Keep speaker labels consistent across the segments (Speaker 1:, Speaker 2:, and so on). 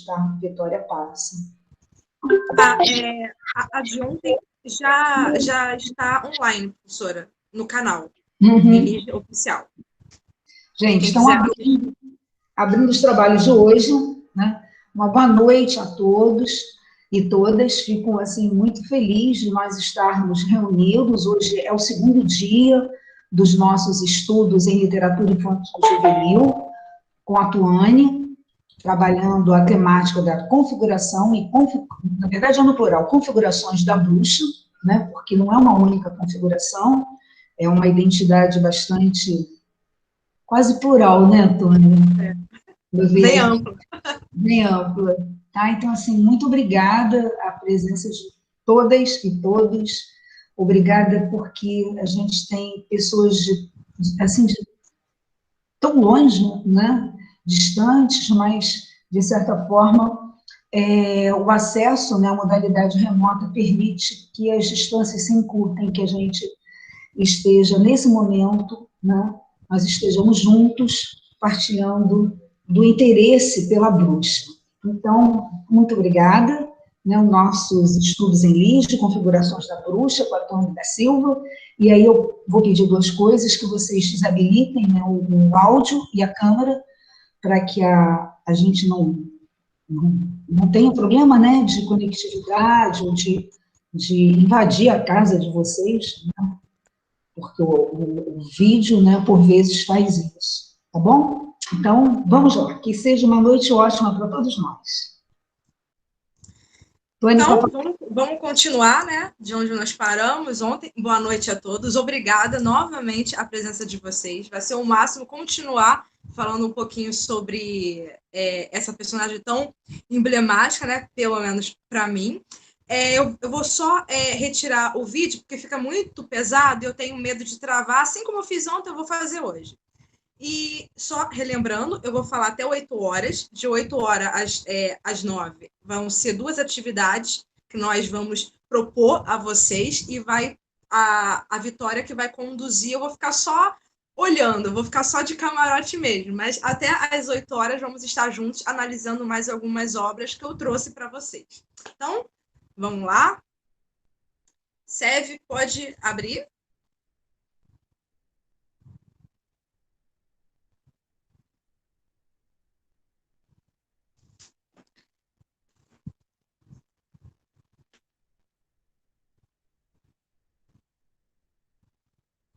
Speaker 1: tá? Vitória passa.
Speaker 2: A de ontem já está online, professora, no canal.
Speaker 1: Uhum.
Speaker 2: Oficial.
Speaker 1: Gente, estão abrindo os trabalhos de hoje, né? Uma boa noite a todos e todas. Fico, assim, muito feliz de nós estarmos reunidos. Hoje é o segundo dia dos nossos estudos em literatura infanto-juvenil, com a Tuane, trabalhando a temática da configuração, na verdade é no plural, configurações da bruxa, né? Porque não é uma única configuração, é uma identidade bastante, quase plural, né, Antônia?
Speaker 2: Bem ampla.
Speaker 1: Bem ampla. Tá? Então, assim, muito obrigada a presença de todas e todos. Obrigada porque a gente tem pessoas assim, de tão longe, né? Distantes, mas, de certa forma, o acesso, né, à modalidade remota permite que as distâncias se encurtem, que a gente esteja, nesse momento, né, nós estejamos juntos, partilhando do interesse pela bruxa. Então, muito obrigada, né, os nossos estudos em Lis, de configurações da bruxa, com a Tônia da Silva, e aí eu vou pedir duas coisas, que vocês desabilitem, né, o áudio e a câmera, para que a gente não tenha problema, né, de conectividade, ou de invadir a casa de vocês, né, porque o vídeo, né, por vezes faz isso, tá bom? Então, vamos lá, que seja uma noite ótima para todos nós.
Speaker 2: Então, vamos continuar, né, de onde nós paramos ontem. Boa noite a todos. Obrigada novamente a presença de vocês. Vai ser o máximo continuar falando um pouquinho sobre essa personagem tão emblemática, né, pelo menos para mim. Eu vou só retirar o vídeo, porque fica muito pesado e eu tenho medo de travar. Assim como eu fiz ontem, eu vou fazer hoje. E só relembrando, eu vou falar até 8 horas, de 8 horas às 9. Vão ser 2 atividades que nós vamos propor a vocês e vai a Vitória que vai conduzir. Eu vou ficar só olhando, eu vou ficar só de camarote mesmo, mas até às 8 horas vamos estar juntos analisando mais algumas obras que eu trouxe para vocês. Então, vamos lá. Seve, pode abrir?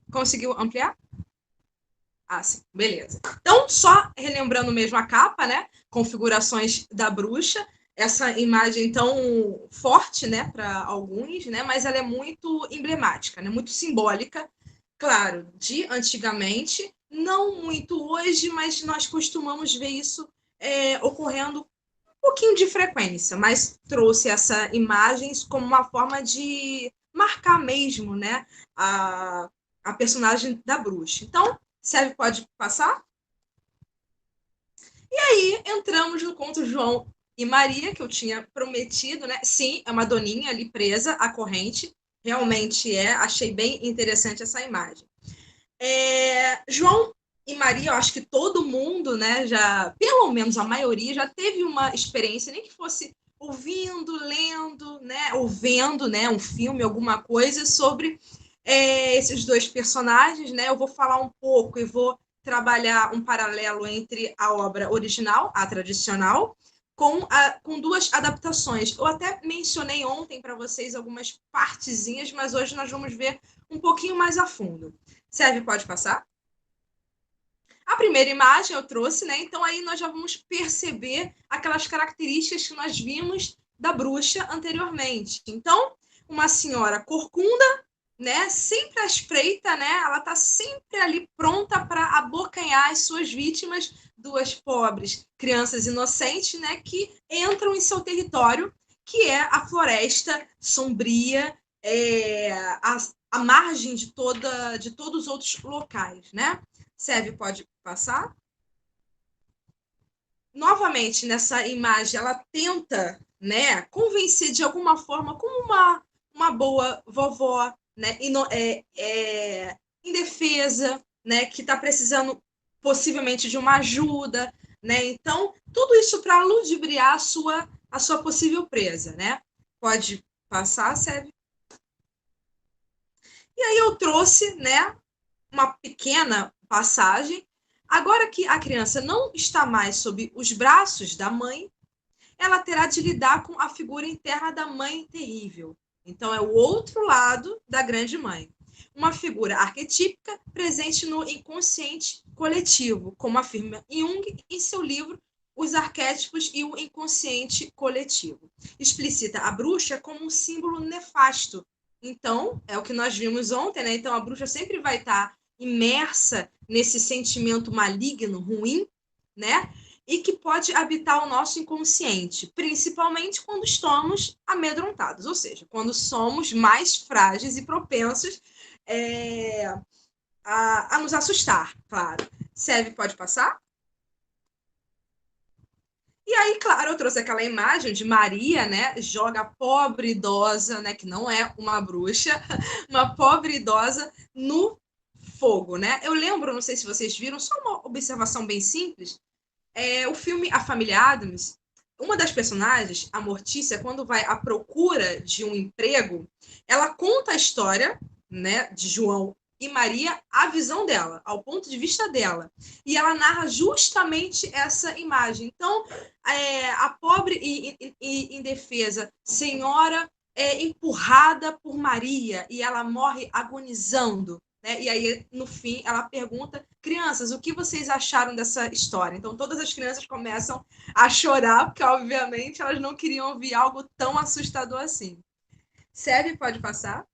Speaker 2: Conseguiu ampliar? Ah, sim, beleza. Então, só relembrando mesmo a capa, né? Configurações da bruxa. Essa imagem tão forte, né, para alguns, né? Mas ela é muito emblemática, né? Muito simbólica, claro, de antigamente, não muito hoje, mas nós costumamos ver isso ocorrendo um pouquinho de frequência, mas trouxe essa imagens como uma forma de marcar mesmo, né, a personagem da bruxa. Então, Sérgio, pode passar? E aí, entramos no conto João e Maria, que eu tinha prometido, né? Sim, é uma doninha ali presa à corrente. Realmente achei bem interessante essa imagem. João e Maria, eu acho que todo mundo, né, já, pelo menos a maioria, já teve uma experiência, nem que fosse ouvindo, lendo, né, ou vendo, né, um filme, alguma coisa sobre esses dois personagens, né? Eu vou falar um pouco e vou trabalhar um paralelo entre a obra original, a tradicional, com duas adaptações. Eu até mencionei ontem para vocês algumas partezinhas, mas hoje nós vamos ver um pouquinho mais a fundo. Sérgio, pode passar? A primeira imagem eu trouxe, né? Então aí nós já vamos perceber aquelas características que nós vimos da bruxa anteriormente. Então, uma senhora corcunda, né? Sempre à espreita, né? Ela está sempre ali pronta para abocanhar as suas vítimas, duas pobres crianças inocentes, né? Que entram em seu território, que é a floresta sombria, a margem de todos os outros locais, né? Sérgio, pode passar? Novamente, nessa imagem, ela tenta, né, convencer de alguma forma, como uma boa vovó, né, indefesa, né, que está precisando possivelmente de uma ajuda, né? Então, tudo isso para ludibriar a sua possível presa, né? Pode passar, Sérgio? E aí eu trouxe, né, uma pequena passagem. Agora que a criança não está mais sob os braços da mãe, ela terá de lidar com a figura interna da mãe terrível. Então, é o outro lado da grande mãe. Uma figura arquetípica presente no inconsciente coletivo, como afirma Jung em seu livro Os Arquétipos e o Inconsciente Coletivo. Explicita a bruxa como um símbolo nefasto. Então, é o que nós vimos ontem, né? Então, a bruxa sempre vai estar imersa nesse sentimento maligno, ruim, né? E que pode habitar o nosso inconsciente, principalmente quando estamos amedrontados, ou seja, quando somos mais frágeis e propensos a nos assustar, claro. Seve, pode passar? E aí, claro, eu trouxe aquela imagem de Maria, né? Joga a pobre idosa, né? Que não é uma bruxa, uma pobre idosa no fogo, né? Eu lembro, não sei se vocês viram, só uma observação bem simples. O filme A Família Addams, uma das personagens, a Mortícia, quando vai à procura de um emprego, ela conta a história, né, de João e Maria, a visão dela, ao ponto de vista dela. E ela narra justamente essa imagem. Então, a pobre e indefesa senhora é empurrada por Maria e ela morre agonizando. Né? E aí, no fim, ela pergunta: crianças, o que vocês acharam dessa história? Então, todas as crianças começam a chorar, porque, obviamente, elas não queriam ouvir algo tão assustador assim. Sérgio, pode passar?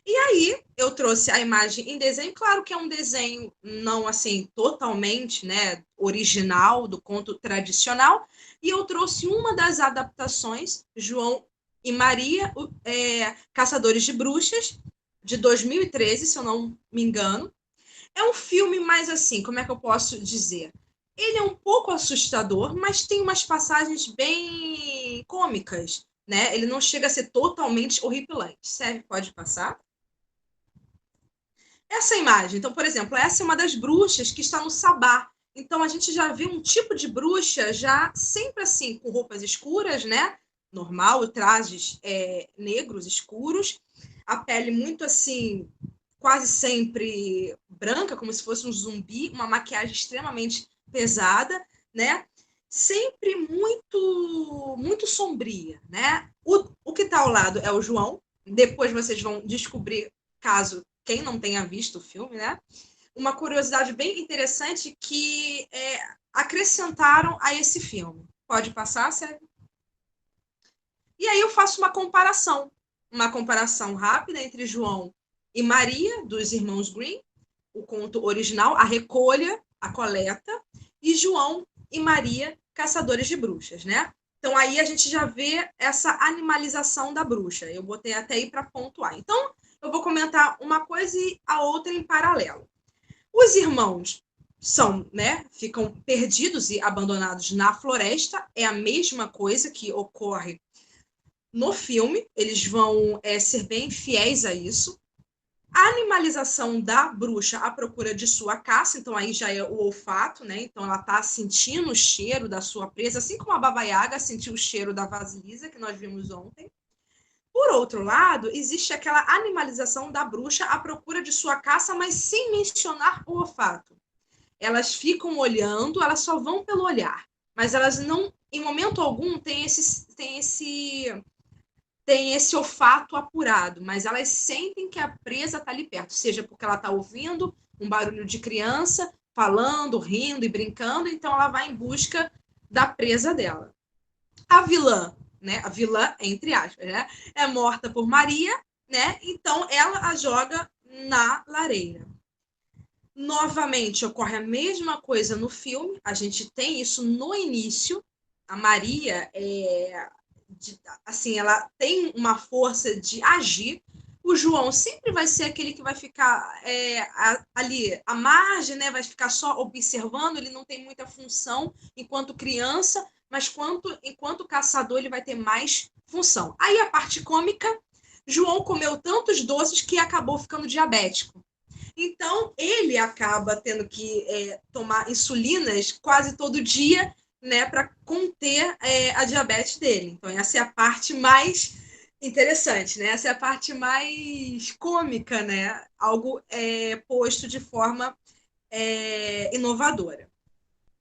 Speaker 2: E aí, eu trouxe a imagem em desenho. Claro que é um desenho não, assim, totalmente, né, original do conto tradicional. E eu trouxe uma das adaptações, João e Maria, Caçadores de Bruxas, de 2013, se eu não me engano. É um filme mais assim, como é que eu posso dizer? Ele é um pouco assustador, mas tem umas passagens bem cômicas, né? Ele não chega a ser totalmente horripilante. Serve, pode passar? Essa imagem, então, por exemplo, essa é uma das bruxas que está no sabá. Então, a gente já viu um tipo de bruxa já sempre assim, com roupas escuras, né? Normal, trajes negros, escuros, a pele muito assim, quase sempre branca, como se fosse um zumbi, uma maquiagem extremamente pesada, né? Sempre muito sombria, né? O que está ao lado é o João. Depois vocês vão descobrir, caso quem não tenha visto o filme, né? Uma curiosidade bem interessante que acrescentaram a esse filme. Pode passar, Sérgio? E aí eu faço uma comparação rápida entre João e Maria, dos irmãos Grimm, o conto original, a recolha, a coleta, e João e Maria, caçadores de bruxas, né? Então aí a gente já vê essa animalização da bruxa. Eu botei até aí para pontuar. Então, eu vou comentar uma coisa e a outra em paralelo. Os irmãos ficam perdidos e abandonados na floresta. É a mesma coisa que ocorre no filme. Eles vão ser bem fiéis a isso. A animalização da bruxa à procura de sua caça, então aí já é o olfato, né? Então ela está sentindo o cheiro da sua presa, assim como a Baba Yaga sentiu o cheiro da vasilisa que nós vimos ontem. Por outro lado, existe aquela animalização da bruxa à procura de sua caça, mas sem mencionar o olfato. Elas ficam olhando, elas só vão pelo olhar, mas elas não, em momento algum, têm esse olfato apurado, mas elas sentem que a presa está ali perto, seja porque ela está ouvindo um barulho de criança falando, rindo e brincando, então ela vai em busca da presa dela. A vilã, né? A vilã, entre aspas, né? É morta por Maria, né? Então ela a joga na lareira. Novamente ocorre a mesma coisa no filme. A gente tem isso no início. A Maria assim, ela tem uma força de agir. O João sempre vai ser aquele que vai ficar ali à margem, né? Vai ficar só observando. Ele não tem muita função enquanto criança, mas enquanto caçador ele vai ter mais função. Aí a parte cômica, João comeu tantos doces que acabou ficando diabético. Então, ele acaba tendo que tomar insulinas quase todo dia, né, para conter a diabetes dele. Então, essa é a parte mais interessante, né? Essa é a parte mais cômica, né? Algo posto de forma inovadora.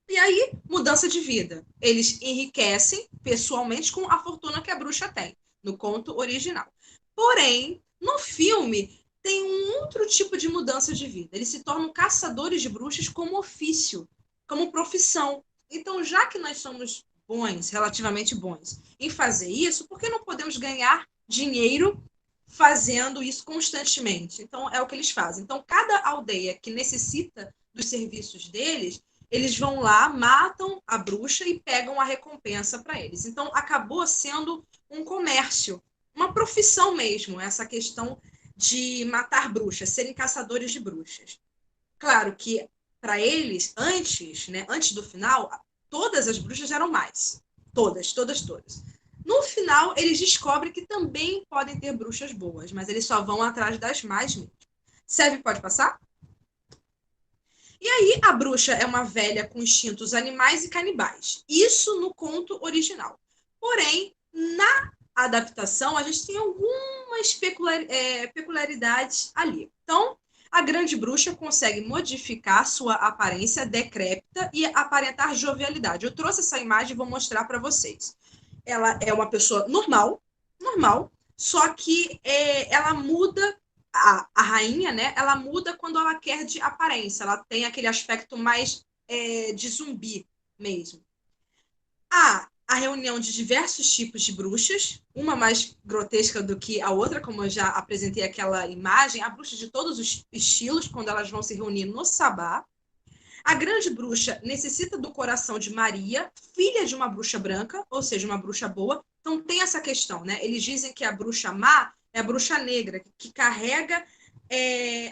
Speaker 2: E aí, mudança de vida. Eles enriquecem pessoalmente com a fortuna que a bruxa tem, no conto original. Porém, no filme, tem um outro tipo de mudança de vida. Eles se tornam caçadores de bruxas como ofício, como profissão. Então, já que nós somos bons, relativamente bons, em fazer isso, por que não podemos ganhar dinheiro fazendo isso constantemente? Então, é o que eles fazem. Então, cada aldeia que necessita dos serviços deles, eles vão lá, matam a bruxa e pegam a recompensa para eles. Então, acabou sendo um comércio, uma profissão mesmo, essa questão de matar bruxas, serem caçadores de bruxas. Claro que, para eles, antes, né, antes do final, todas as bruxas eram mais. Todas, todas, todas. No final, eles descobrem que também podem ter bruxas boas, mas eles só vão atrás das mais mesmo. Seve, pode passar? E aí, a bruxa é uma velha com instintos animais e canibais. Isso no conto original. Porém, na adaptação, a gente tem algumas peculiaridades ali. Então, a grande bruxa consegue modificar sua aparência decrépita e aparentar jovialidade. Eu trouxe essa imagem e vou mostrar para vocês. Ela é uma pessoa normal, normal, só que ela muda a rainha, né? Ela muda quando ela quer de aparência. Ela tem aquele aspecto mais de zumbi mesmo. Há a reunião de diversos tipos de bruxas, uma mais grotesca do que a outra, como eu já apresentei aquela imagem. Há bruxas de todos os estilos quando elas vão se reunir no sabá. A grande bruxa necessita do coração de Maria, filha de uma bruxa branca, ou seja, uma bruxa boa. Então tem essa questão, né? Eles dizem que a bruxa má é a bruxa negra, que carrega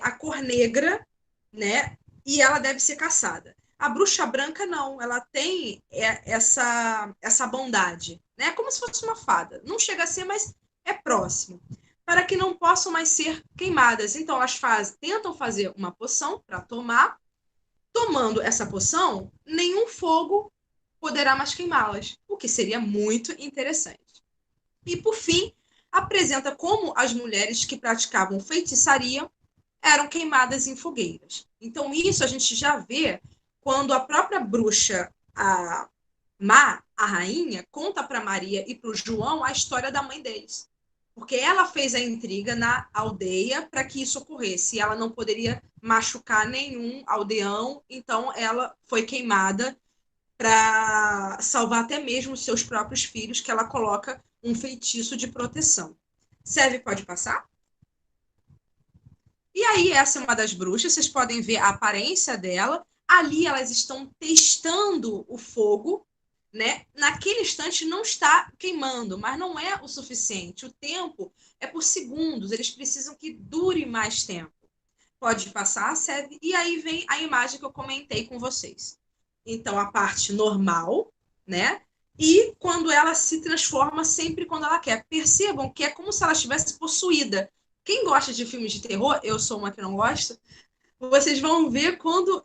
Speaker 2: a cor negra, né? E ela deve ser caçada. A bruxa branca não, ela tem essa bondade, né? Como se fosse uma fada. Não chega a ser, mas é próximo. Para que não possam mais ser queimadas. Então elas tentam fazer uma poção para tomar. Tomando essa poção, nenhum fogo poderá mais queimá-las, o que seria muito interessante. E, por fim, apresenta como as mulheres que praticavam feitiçaria eram queimadas em fogueiras. Então, isso a gente já vê quando a própria bruxa, a Má, a rainha, conta para Maria e para o João a história da mãe deles. Porque ela fez a intriga na aldeia para que isso ocorresse. E ela não poderia machucar nenhum aldeão, então ela foi queimada para salvar até mesmo os seus próprios filhos, que ela coloca um feitiço de proteção. Seve, pode passar? E aí, essa é uma das bruxas, vocês podem ver a aparência dela. Ali elas estão testando o fogo, né? Naquele instante não está queimando, mas não é o suficiente. O tempo é por segundos, eles precisam que dure mais tempo. Pode passar, Seve. E aí vem a imagem que eu comentei com vocês. Então, a parte normal, né? E quando ela se transforma sempre quando ela quer. Percebam que é como se ela estivesse possuída. Quem gosta de filmes de terror, eu sou uma que não gosta, vocês vão ver quando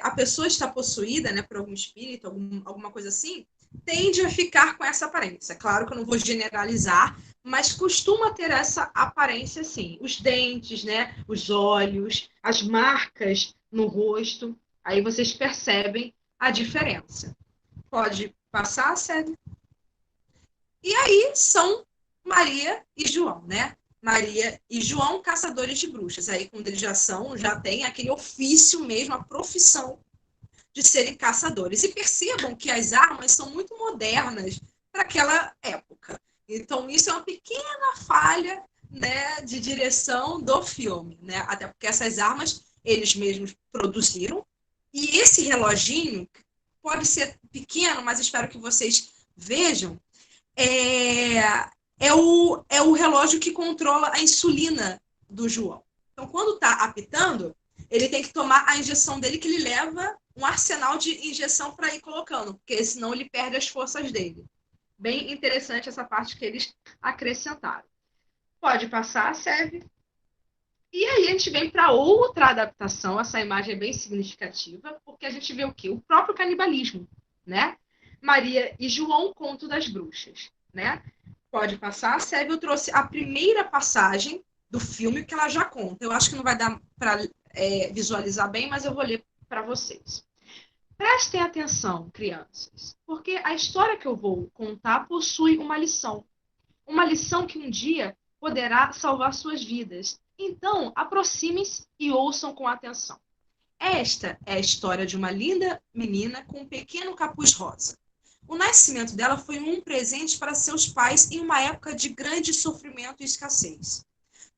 Speaker 2: a pessoa está possuída, né, por algum espírito, alguma coisa assim, tende a ficar com essa aparência. Claro que eu não vou generalizar, mas costuma ter essa aparência assim. Os dentes, né, os olhos, as marcas no rosto. Aí vocês percebem a diferença. Pode passar, Sérgio? E aí são Maria e João, né? Maria e João, caçadores de bruxas. Aí, quando eles já têm aquele ofício mesmo, a profissão de serem caçadores. E percebam que as armas são muito modernas para aquela época. Então, isso é uma pequena falha, né, de direção do filme, né? Até porque essas armas eles mesmos produziram. E esse reloginho pode ser pequeno, mas espero que vocês vejam é o relógio que controla a insulina do João. Então, quando está apitando, ele tem que tomar a injeção dele, que ele leva um arsenal de injeção para ir colocando, porque senão ele perde as forças dele. Bem interessante essa parte que eles acrescentaram. Pode passar, Seve. E aí a gente vem para outra adaptação, essa imagem é bem significativa, porque a gente vê o quê? O próprio canibalismo, né? Maria e João, Conto das Bruxas, né? Pode passar, Sérgio, eu trouxe a primeira passagem do filme que ela já conta. Eu acho que não vai dar para visualizar bem, mas eu vou ler para vocês. Prestem atenção, crianças, porque a história que eu vou contar possui uma lição. Uma lição que um dia poderá salvar suas vidas. Então, aproximem-se e ouçam com atenção. Esta é a história de uma linda menina com um pequeno capuz rosa. O nascimento dela foi um presente para seus pais em uma época de grande sofrimento e escassez.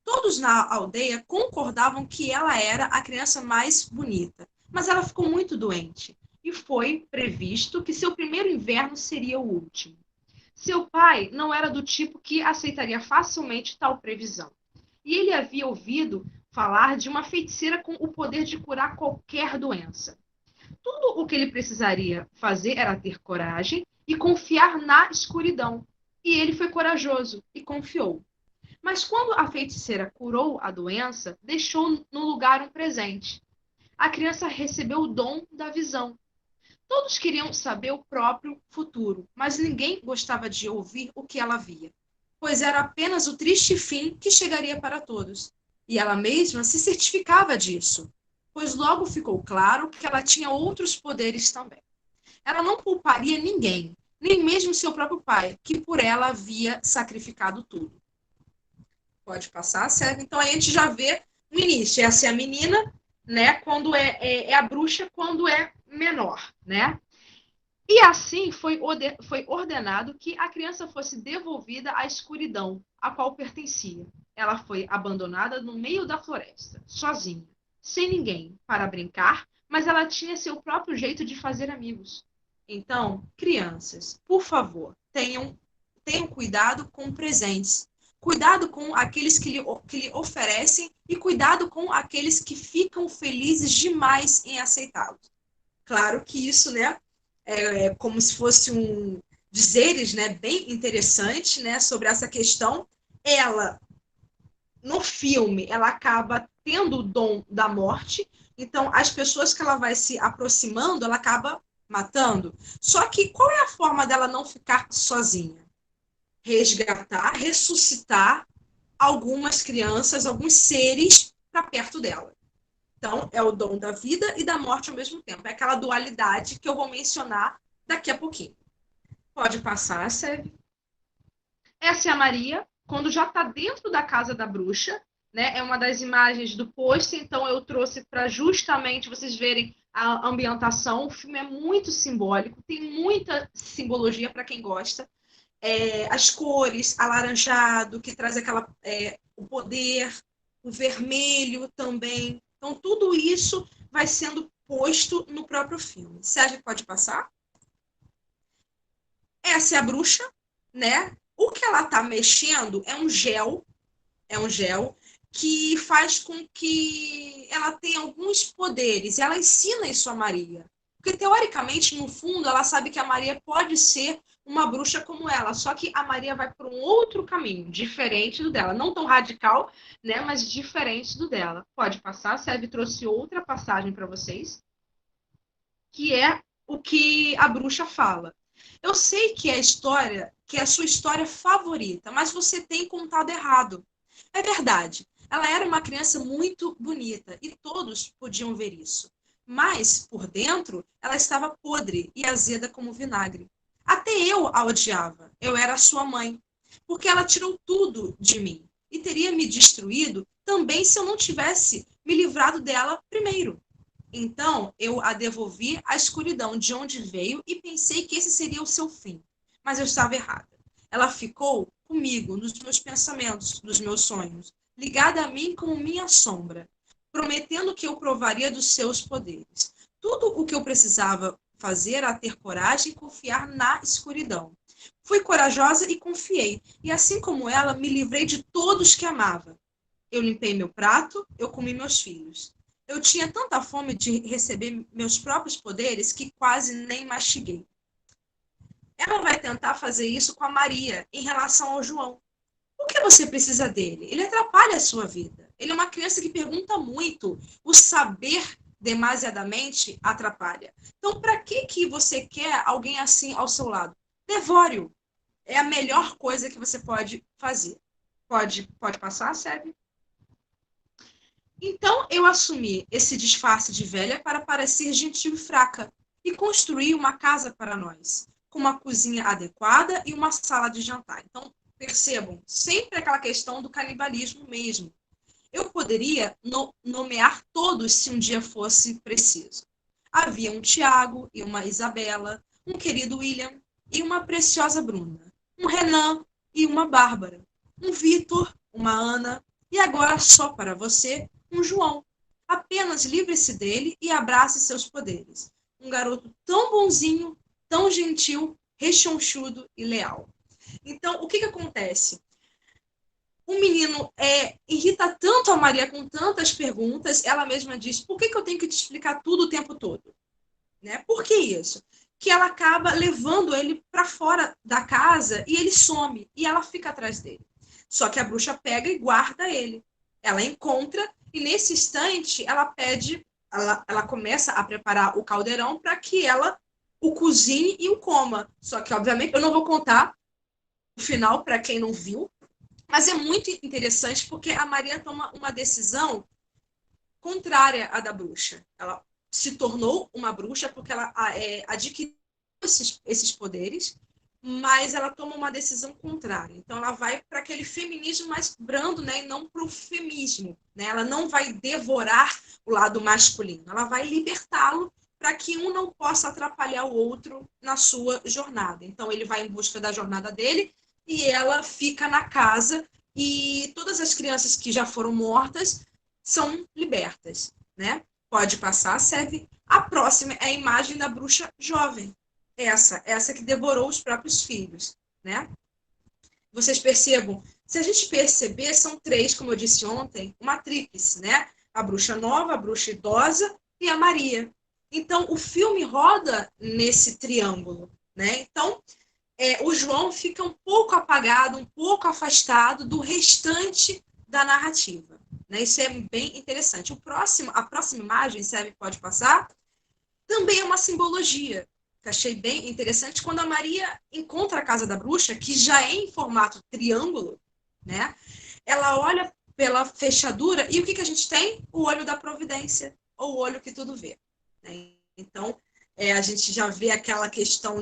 Speaker 2: Todos na aldeia concordavam que ela era a criança mais bonita, mas ela ficou muito doente e foi previsto que seu primeiro inverno seria o último. Seu pai não era do tipo que aceitaria facilmente tal previsão. E ele havia ouvido falar de uma feiticeira com o poder de curar qualquer doença. Tudo o que ele precisaria fazer era ter coragem e confiar na escuridão. E ele foi corajoso e confiou. Mas quando a feiticeira curou a doença, deixou no lugar um presente. A criança recebeu o dom da visão. Todos queriam saber o próprio futuro, mas ninguém gostava de ouvir o que ela via, pois era apenas o triste fim que chegaria para todos. E ela mesma se certificava disso, pois logo ficou claro que ela tinha outros poderes também. Ela não culparia ninguém, nem mesmo seu próprio pai, que por ela havia sacrificado tudo. Pode passar, certo? Então aí a gente já vê no início, essa é a menina, né? Quando é a bruxa, quando é menor, né? E assim foi ordenado que a criança fosse devolvida à escuridão, a qual pertencia. Ela foi abandonada no meio da floresta, sozinha, sem ninguém para brincar, mas ela tinha seu próprio jeito de fazer amigos. Então, crianças, por favor, tenham cuidado com presentes. Cuidado com aqueles que lhe oferecem e cuidado com aqueles que ficam felizes demais em aceitá-los. Claro que isso, né, é como se fosse um dizeres, né, bem interessante, né, sobre essa questão. Ela, no filme, ela acaba tendo o dom da morte, então as pessoas que ela vai se aproximando, ela acaba matando. Só que qual é a forma dela não ficar sozinha? Resgatar, ressuscitar algumas crianças, alguns seres para perto dela. Então, é o dom da vida e da morte ao mesmo tempo. É aquela dualidade que eu vou mencionar daqui a pouquinho. Pode passar, Sérgio. Essa é a Maria, quando já está dentro da casa da bruxa, né? É uma das imagens do pôster, então eu trouxe para justamente vocês verem a ambientação. O filme é muito simbólico, tem muita simbologia para quem gosta. As cores, alaranjado, que traz o poder, o vermelho também. Então, tudo isso vai sendo posto no próprio filme. Sérgio, pode passar? Essa é a bruxa, né? O que ela está mexendo é um gel que faz com que ela tenha alguns poderes. Ela ensina isso a Maria. Porque, teoricamente, no fundo, ela sabe que a Maria pode ser uma bruxa como ela. Só que a Maria vai por um outro caminho, diferente do dela. Não tão radical, né? Mas diferente do dela. Pode passar. Sérgio trouxe outra passagem para vocês, que é o que a bruxa fala. Eu sei que é a sua história favorita, mas você tem contado errado. É verdade. Ela era uma criança muito bonita e todos podiam ver isso. Mas, por dentro, ela estava podre e azeda como vinagre. Até eu a odiava. Eu era sua mãe. Porque ela tirou tudo de mim e teria me destruído também se eu não tivesse me livrado dela primeiro. Então, eu a devolvi à escuridão de onde veio e pensei que esse seria o seu fim. Mas eu estava errada. Ela ficou comigo, nos meus pensamentos, nos meus sonhos, ligada a mim como minha sombra, prometendo que eu provaria dos seus poderes. Tudo o que eu precisava fazer era ter coragem e confiar na escuridão. Fui corajosa e confiei, e assim como ela, me livrei de todos que amava. Eu limpei meu prato, eu comi meus filhos. Eu tinha tanta fome de receber meus próprios poderes que quase nem mastiguei. Ela vai tentar fazer isso com a Maria em relação ao João. Por que você precisa dele? Ele atrapalha a sua vida. Ele é uma criança que pergunta muito. O saber demasiadamente atrapalha. Então, para que você quer alguém assim ao seu lado? Devore-o. É a melhor coisa que você pode fazer. Pode passar, Seb? Então, eu assumi esse disfarce de velha para parecer gentil e fraca e construí uma casa para nós, com uma cozinha adequada e uma sala de jantar. Então, percebam, sempre aquela questão do canibalismo mesmo. Eu poderia nomear todos se um dia fosse preciso. Havia um Tiago e uma Isabela, um querido William e uma preciosa Bruna, um Renan e uma Bárbara, um Vitor, uma Ana, e agora só para você, um João. Apenas livre-se dele e abrace seus poderes. Um garoto tão bonzinho, tão gentil, rechonchudo e leal. Então, o que acontece? O menino irrita tanto a Maria com tantas perguntas, ela mesma diz, por que eu tenho que te explicar tudo o tempo todo? Né? Por que isso? Que ela acaba levando ele para fora da casa e ele some, e ela fica atrás dele. Só que a bruxa pega e guarda ele. Ela encontra, e nesse instante ela pede, ela começa a preparar o caldeirão para que ela o cozinhe e o coma. Só que, obviamente, eu não vou contar o final para quem não viu, mas é muito interessante porque a Maria toma uma decisão contrária à da bruxa. Ela se tornou uma bruxa porque ela adquiriu esses poderes, mas ela toma uma decisão contrária. Então, ela vai para aquele feminismo mais brando, né, e não para o femismo. Né? Ela não vai devorar o lado masculino, ela vai libertá-lo para que um não possa atrapalhar o outro na sua jornada. Então, ele vai em busca da jornada dele e ela fica na casa e todas as crianças que já foram mortas são libertas, né? Pode passar, serve. A próxima é a imagem da bruxa jovem. Essa que devorou os próprios filhos, né? Vocês percebam, se a gente perceber, são três, como eu disse ontem, uma tríplice, né? A bruxa nova, a bruxa idosa e a Maria. Então, o filme roda nesse triângulo, né? Então, o João fica um pouco apagado, um pouco afastado do restante da narrativa. Né? Isso é bem interessante. A próxima imagem, Sérgio, pode passar, também é uma simbologia, que achei bem interessante, quando a Maria encontra a casa da bruxa, que já é em formato triângulo, né? Ela olha pela fechadura e o que a gente tem? O olho da providência, ou o olho que tudo vê. Né? Então, a gente já vê aquela questão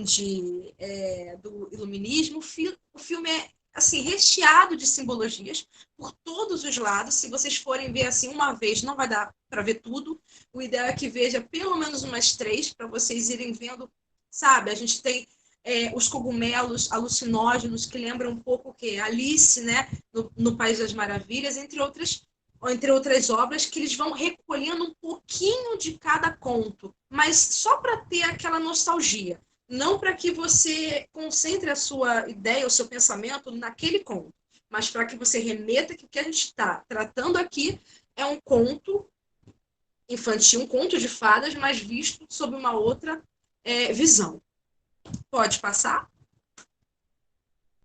Speaker 2: do iluminismo. O filme é assim, recheado de simbologias por todos os lados. Se vocês forem ver assim uma vez, não vai dar para ver tudo. O ideal é que veja pelo menos umas 3 para vocês irem vendo, sabe? A gente tem os cogumelos alucinógenos que lembram um pouco o quê? Alice, né? No País das Maravilhas, entre outras obras que eles vão recolhendo um pouquinho de cada conto, mas só para ter aquela nostalgia, não para que você concentre a sua ideia, o seu pensamento naquele conto, mas para que você remeta que o que a gente está tratando aqui é um conto infantil, um conto de fadas, mas visto sob uma outra visão. Pode passar?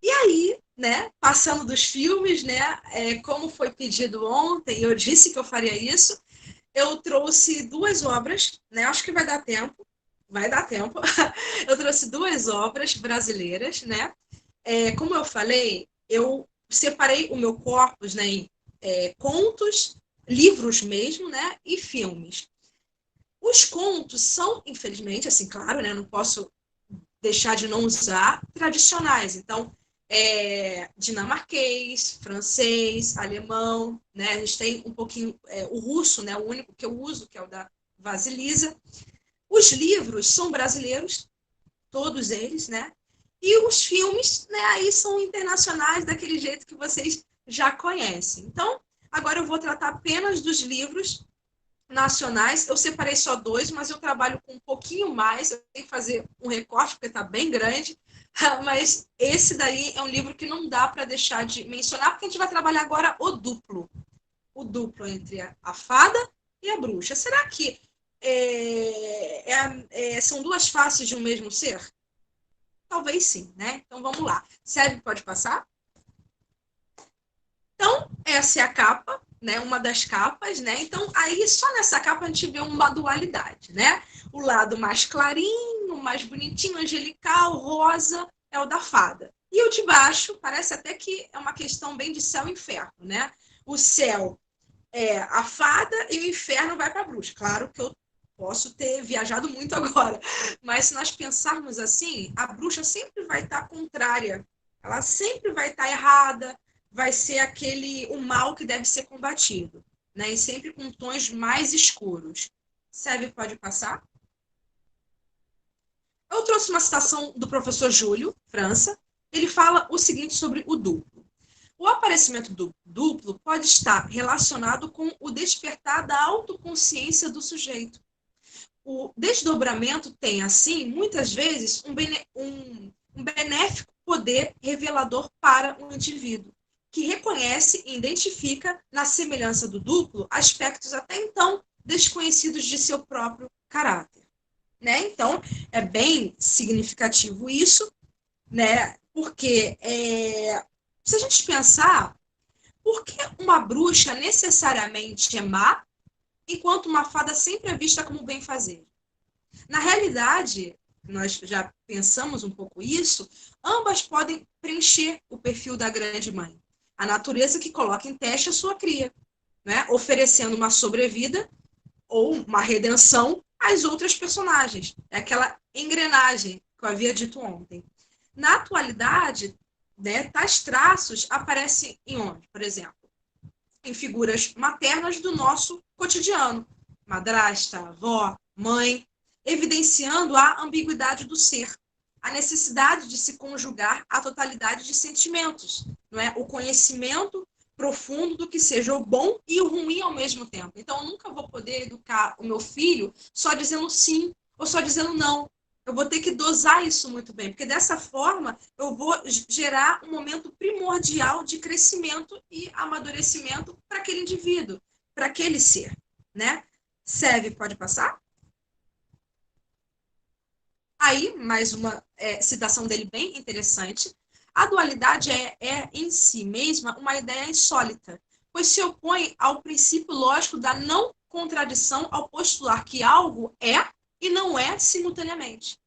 Speaker 2: E aí, né, passando dos filmes, né, como foi pedido ontem, eu disse que eu faria isso, eu trouxe 2 obras, né, acho que vai dar tempo, eu trouxe 2 obras brasileiras, né, como eu falei, eu separei o meu corpus, né, em contos, livros mesmo, né, e filmes. Os contos são, infelizmente, assim, claro, né, não posso deixar de não usar, tradicionais. Então, dinamarquês, francês, alemão, né? A gente tem um pouquinho o russo, né? O único que eu uso, que é o da Vasilisa. Os livros são brasileiros, todos eles, né? E os filmes, né? Aí são internacionais, daquele jeito que vocês já conhecem. Então, agora eu vou tratar apenas dos livros nacionais. Eu separei só 2, mas eu trabalho com um pouquinho mais. Eu tenho que fazer um recorte, porque está bem grande. Mas esse daí é um livro que não dá para deixar de mencionar, porque a gente vai trabalhar agora o duplo. O duplo entre a fada e a bruxa. Será que são 2 faces de um mesmo ser? Talvez sim, né? Então vamos lá. Sérgio, pode passar? Então, essa é a capa, né, uma das capas, né? Então, aí só nessa capa a gente vê uma dualidade, né? O lado mais clarinho, mais bonitinho, angelical, rosa, é o da fada. E o de baixo parece até que é uma questão bem de céu e inferno, né? O céu é a fada e o inferno vai para a bruxa. Claro que eu posso ter viajado muito agora, mas se nós pensarmos assim, a bruxa sempre vai estar contrária, ela sempre vai estar errada, vai ser o mal que deve ser combatido, né? E sempre com tons mais escuros. Sérvia pode passar? Eu trouxe uma citação do professor Júlio, França. Ele fala o seguinte sobre o duplo. O aparecimento do duplo pode estar relacionado com o despertar da autoconsciência do sujeito. O desdobramento tem, assim, muitas vezes, um benéfico poder revelador para o indivíduo, que reconhece e identifica na semelhança do duplo aspectos até então desconhecidos de seu próprio caráter. Né? Então, é bem significativo isso, né? Porque se a gente pensar, por que uma bruxa necessariamente é má, enquanto uma fada sempre é vista como bem-fazer? Na realidade, nós já pensamos um pouco isso, ambas podem preencher o perfil da grande mãe. A natureza que coloca em teste a sua cria, né? Oferecendo uma sobrevida ou uma redenção às outras personagens. É aquela engrenagem que eu havia dito ontem. Na atualidade, né, tais traços aparecem em onde? Por exemplo, em figuras maternas do nosso cotidiano. Madrasta, avó, mãe, evidenciando a ambiguidade do ser, a necessidade de se conjugar a totalidade de sentimentos, não é? O conhecimento profundo do que seja o bom e o ruim ao mesmo tempo. Então, eu nunca vou poder educar o meu filho só dizendo sim ou só dizendo não. Eu vou ter que dosar isso muito bem, porque dessa forma eu vou gerar um momento primordial de crescimento e amadurecimento para aquele indivíduo, para aquele ser, né? Seve, pode passar? Aí, mais uma citação dele bem interessante. A dualidade é em si mesma uma ideia insólita, pois se opõe ao princípio lógico da não contradição ao postular que algo é e não é simultaneamente.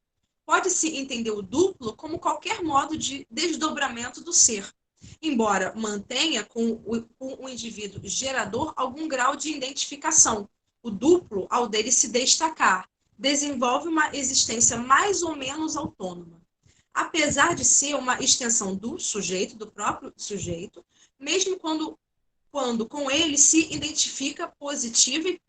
Speaker 2: Pode-se entender o duplo como qualquer modo de desdobramento do ser, embora mantenha com o indivíduo gerador algum grau de identificação. O duplo, ao dele se destacar, desenvolve uma existência mais ou menos autônoma. Apesar de ser uma extensão do sujeito, do próprio sujeito, mesmo quando com ele se identifica positiva e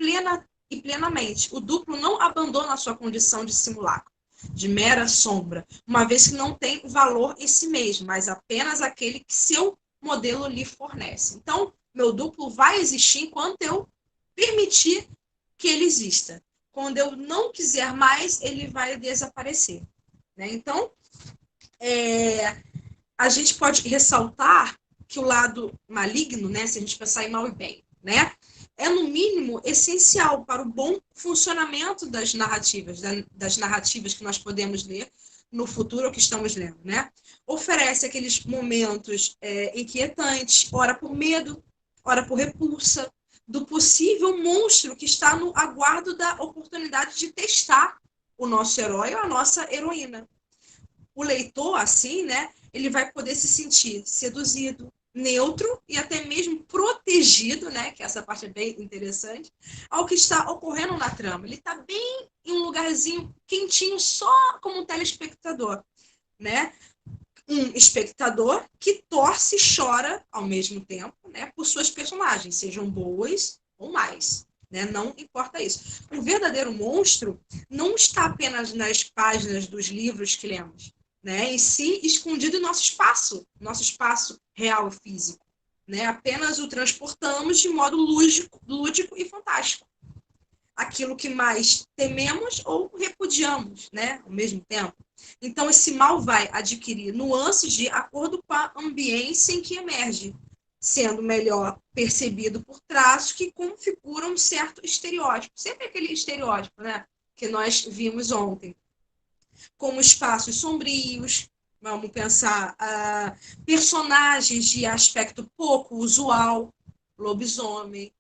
Speaker 2: plenamente. O duplo não abandona a sua condição de simulacro, de mera sombra, uma vez que não tem valor em si mesmo, mas apenas aquele que seu modelo lhe fornece. Então, meu duplo vai existir enquanto eu permitir que ele exista. Quando eu não quiser mais, ele vai desaparecer. Né? Então, a gente pode ressaltar que o lado maligno, né, se a gente pensar em mal e bem, né, é no mínimo essencial para o bom funcionamento das narrativas que nós podemos ler no futuro ou que estamos lendo, né? Oferece aqueles momentos inquietantes, ora por medo, ora por repulsa, do possível monstro que está no aguardo da oportunidade de testar o nosso herói ou a nossa heroína. O leitor, assim, né, ele vai poder se sentir seduzido, neutro e até mesmo protegido, né, que essa parte é bem interessante, ao que está ocorrendo na trama. Ele está bem em um lugarzinho quentinho só como um telespectador, né? Um espectador que torce e chora ao mesmo tempo, né, por suas personagens, sejam boas ou mais. Né? Não importa isso. O verdadeiro monstro não está apenas nas páginas dos livros que lemos, né? Em si, escondido em nosso espaço real e físico. Né? Apenas o transportamos de modo lúdico e fantástico. Aquilo que mais tememos ou repudiamos, né? Ao mesmo tempo. Então, esse mal vai adquirir nuances de acordo com a ambiência em que emerge, sendo melhor percebido por traços que configuram um certo estereótipo. Sempre aquele estereótipo, né? Que nós vimos ontem. Como espaços sombrios, vamos pensar personagens de aspecto pouco usual, lobisomem,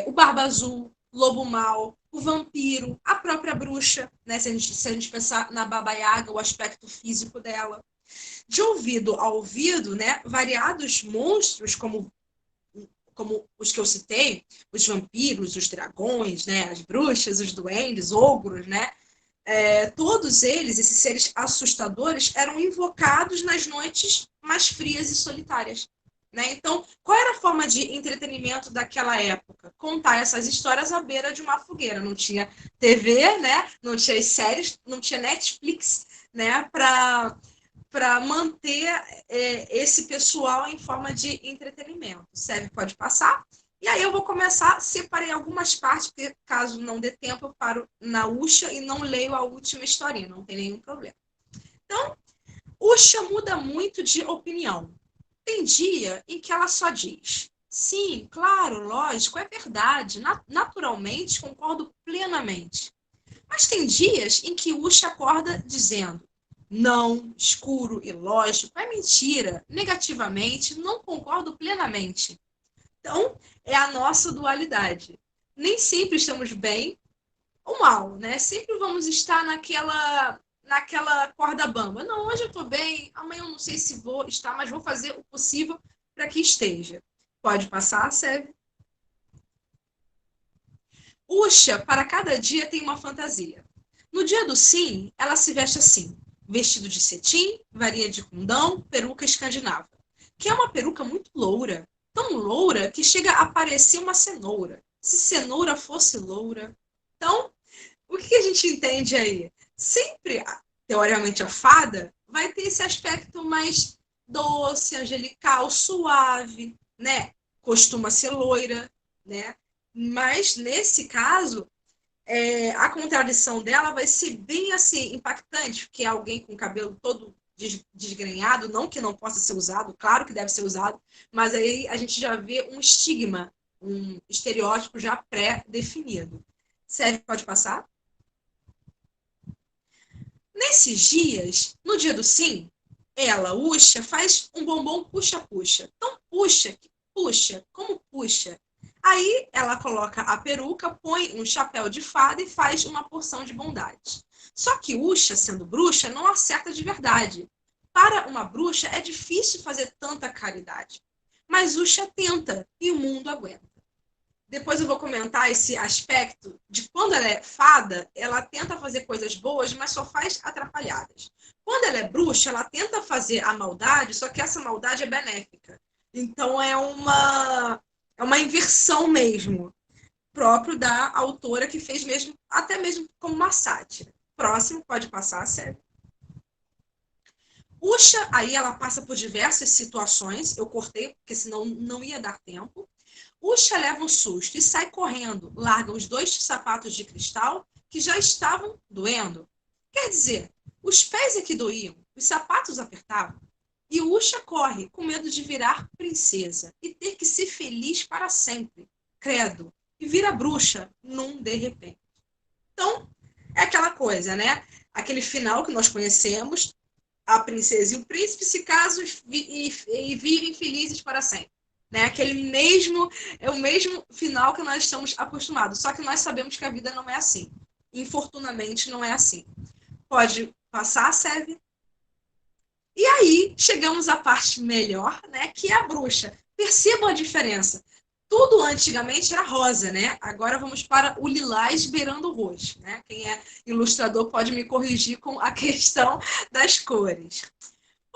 Speaker 2: o barba azul, lobo mau, o vampiro, a própria bruxa, né? Se a gente pensar na Baba Yaga, o aspecto físico dela. De ouvido a ouvido, né? Variados monstros, como os que eu citei, os vampiros, os dragões, né? As bruxas, os duendes, ogros, né? Todos eles, esses seres assustadores, eram invocados nas noites mais frias e solitárias. Né? Então, qual era a forma de entretenimento daquela época? Contar essas histórias à beira de uma fogueira. Não tinha TV, né? Não tinha as séries, não tinha Netflix, né? Para manter esse pessoal em forma de entretenimento. Serve, pode passar. E aí eu vou começar, separei algumas partes, porque caso não dê tempo, eu paro na Usha e não leio a última historinha, não tem nenhum problema. Então, Usha muda muito de opinião. Tem dia em que ela só diz, sim, claro, lógico, é verdade, naturalmente, concordo plenamente. Mas tem dias em que Usha acorda dizendo, não, escuro e lógico, é mentira, negativamente, não concordo plenamente. Então, é a nossa dualidade. Nem sempre estamos bem ou mal, né? Sempre vamos estar naquela corda bamba. Não, hoje eu estou bem, amanhã eu não sei se vou estar, mas vou fazer o possível para que esteja. Pode passar, Sérgio? Usha, para cada dia, tem uma fantasia. No dia do sim, ela se veste assim, vestido de cetim, varinha de condão, peruca escandinava, que é uma peruca muito loura, tão loura que chega a parecer uma cenoura, se cenoura fosse loura. Então, o que a gente entende aí? Sempre, teoricamente, a fada vai ter esse aspecto mais doce, angelical, suave, né? Costuma ser loira, né? Mas, nesse caso, a contradição dela vai ser bem assim impactante, porque é alguém com o cabelo todo desgrenhado, não que não possa ser usado, claro que deve ser usado, mas aí a gente já vê um estigma, um estereótipo já pré-definido. Sérgio, pode passar? Nesses dias, no dia do sim, ela, Usha, faz um bombom puxa-puxa. Então puxa, que puxa, como puxa. Aí ela coloca a peruca, põe um chapéu de fada e faz uma porção de bondade. Só que Usha, sendo bruxa, não acerta de verdade. Para uma bruxa é difícil fazer tanta caridade. Mas Usha tenta e o mundo aguenta. Depois eu vou comentar esse aspecto de quando ela é fada, ela tenta fazer coisas boas, mas só faz atrapalhadas. Quando ela é bruxa, ela tenta fazer a maldade, só que essa maldade é benéfica. Então é uma inversão mesmo, próprio da autora que fez mesmo, até mesmo como uma sátira. Próximo, pode passar, sério. Usha, aí ela passa por diversas situações, eu cortei, porque senão não ia dar tempo. Usha leva um susto e sai correndo, larga os 2 sapatos de cristal que já estavam doendo. Quer dizer, os pés é que doíam, os sapatos apertavam. E Usha corre, com medo de virar princesa e ter que ser feliz para sempre. Credo. E vira bruxa num de repente. Então, é aquela coisa, né? Aquele final que nós conhecemos, a princesa e o príncipe se casam e vivem felizes para sempre. Né? É o mesmo final que nós estamos acostumados. Só que nós sabemos que a vida não é assim. Infortunadamente, não é assim. Pode passar, Seve? E aí, chegamos à parte melhor, né? Que é a bruxa. Percebam a diferença. Tudo antigamente era rosa, né? Agora vamos para o lilás beirando o roxo, né? Quem é ilustrador pode me corrigir com a questão das cores.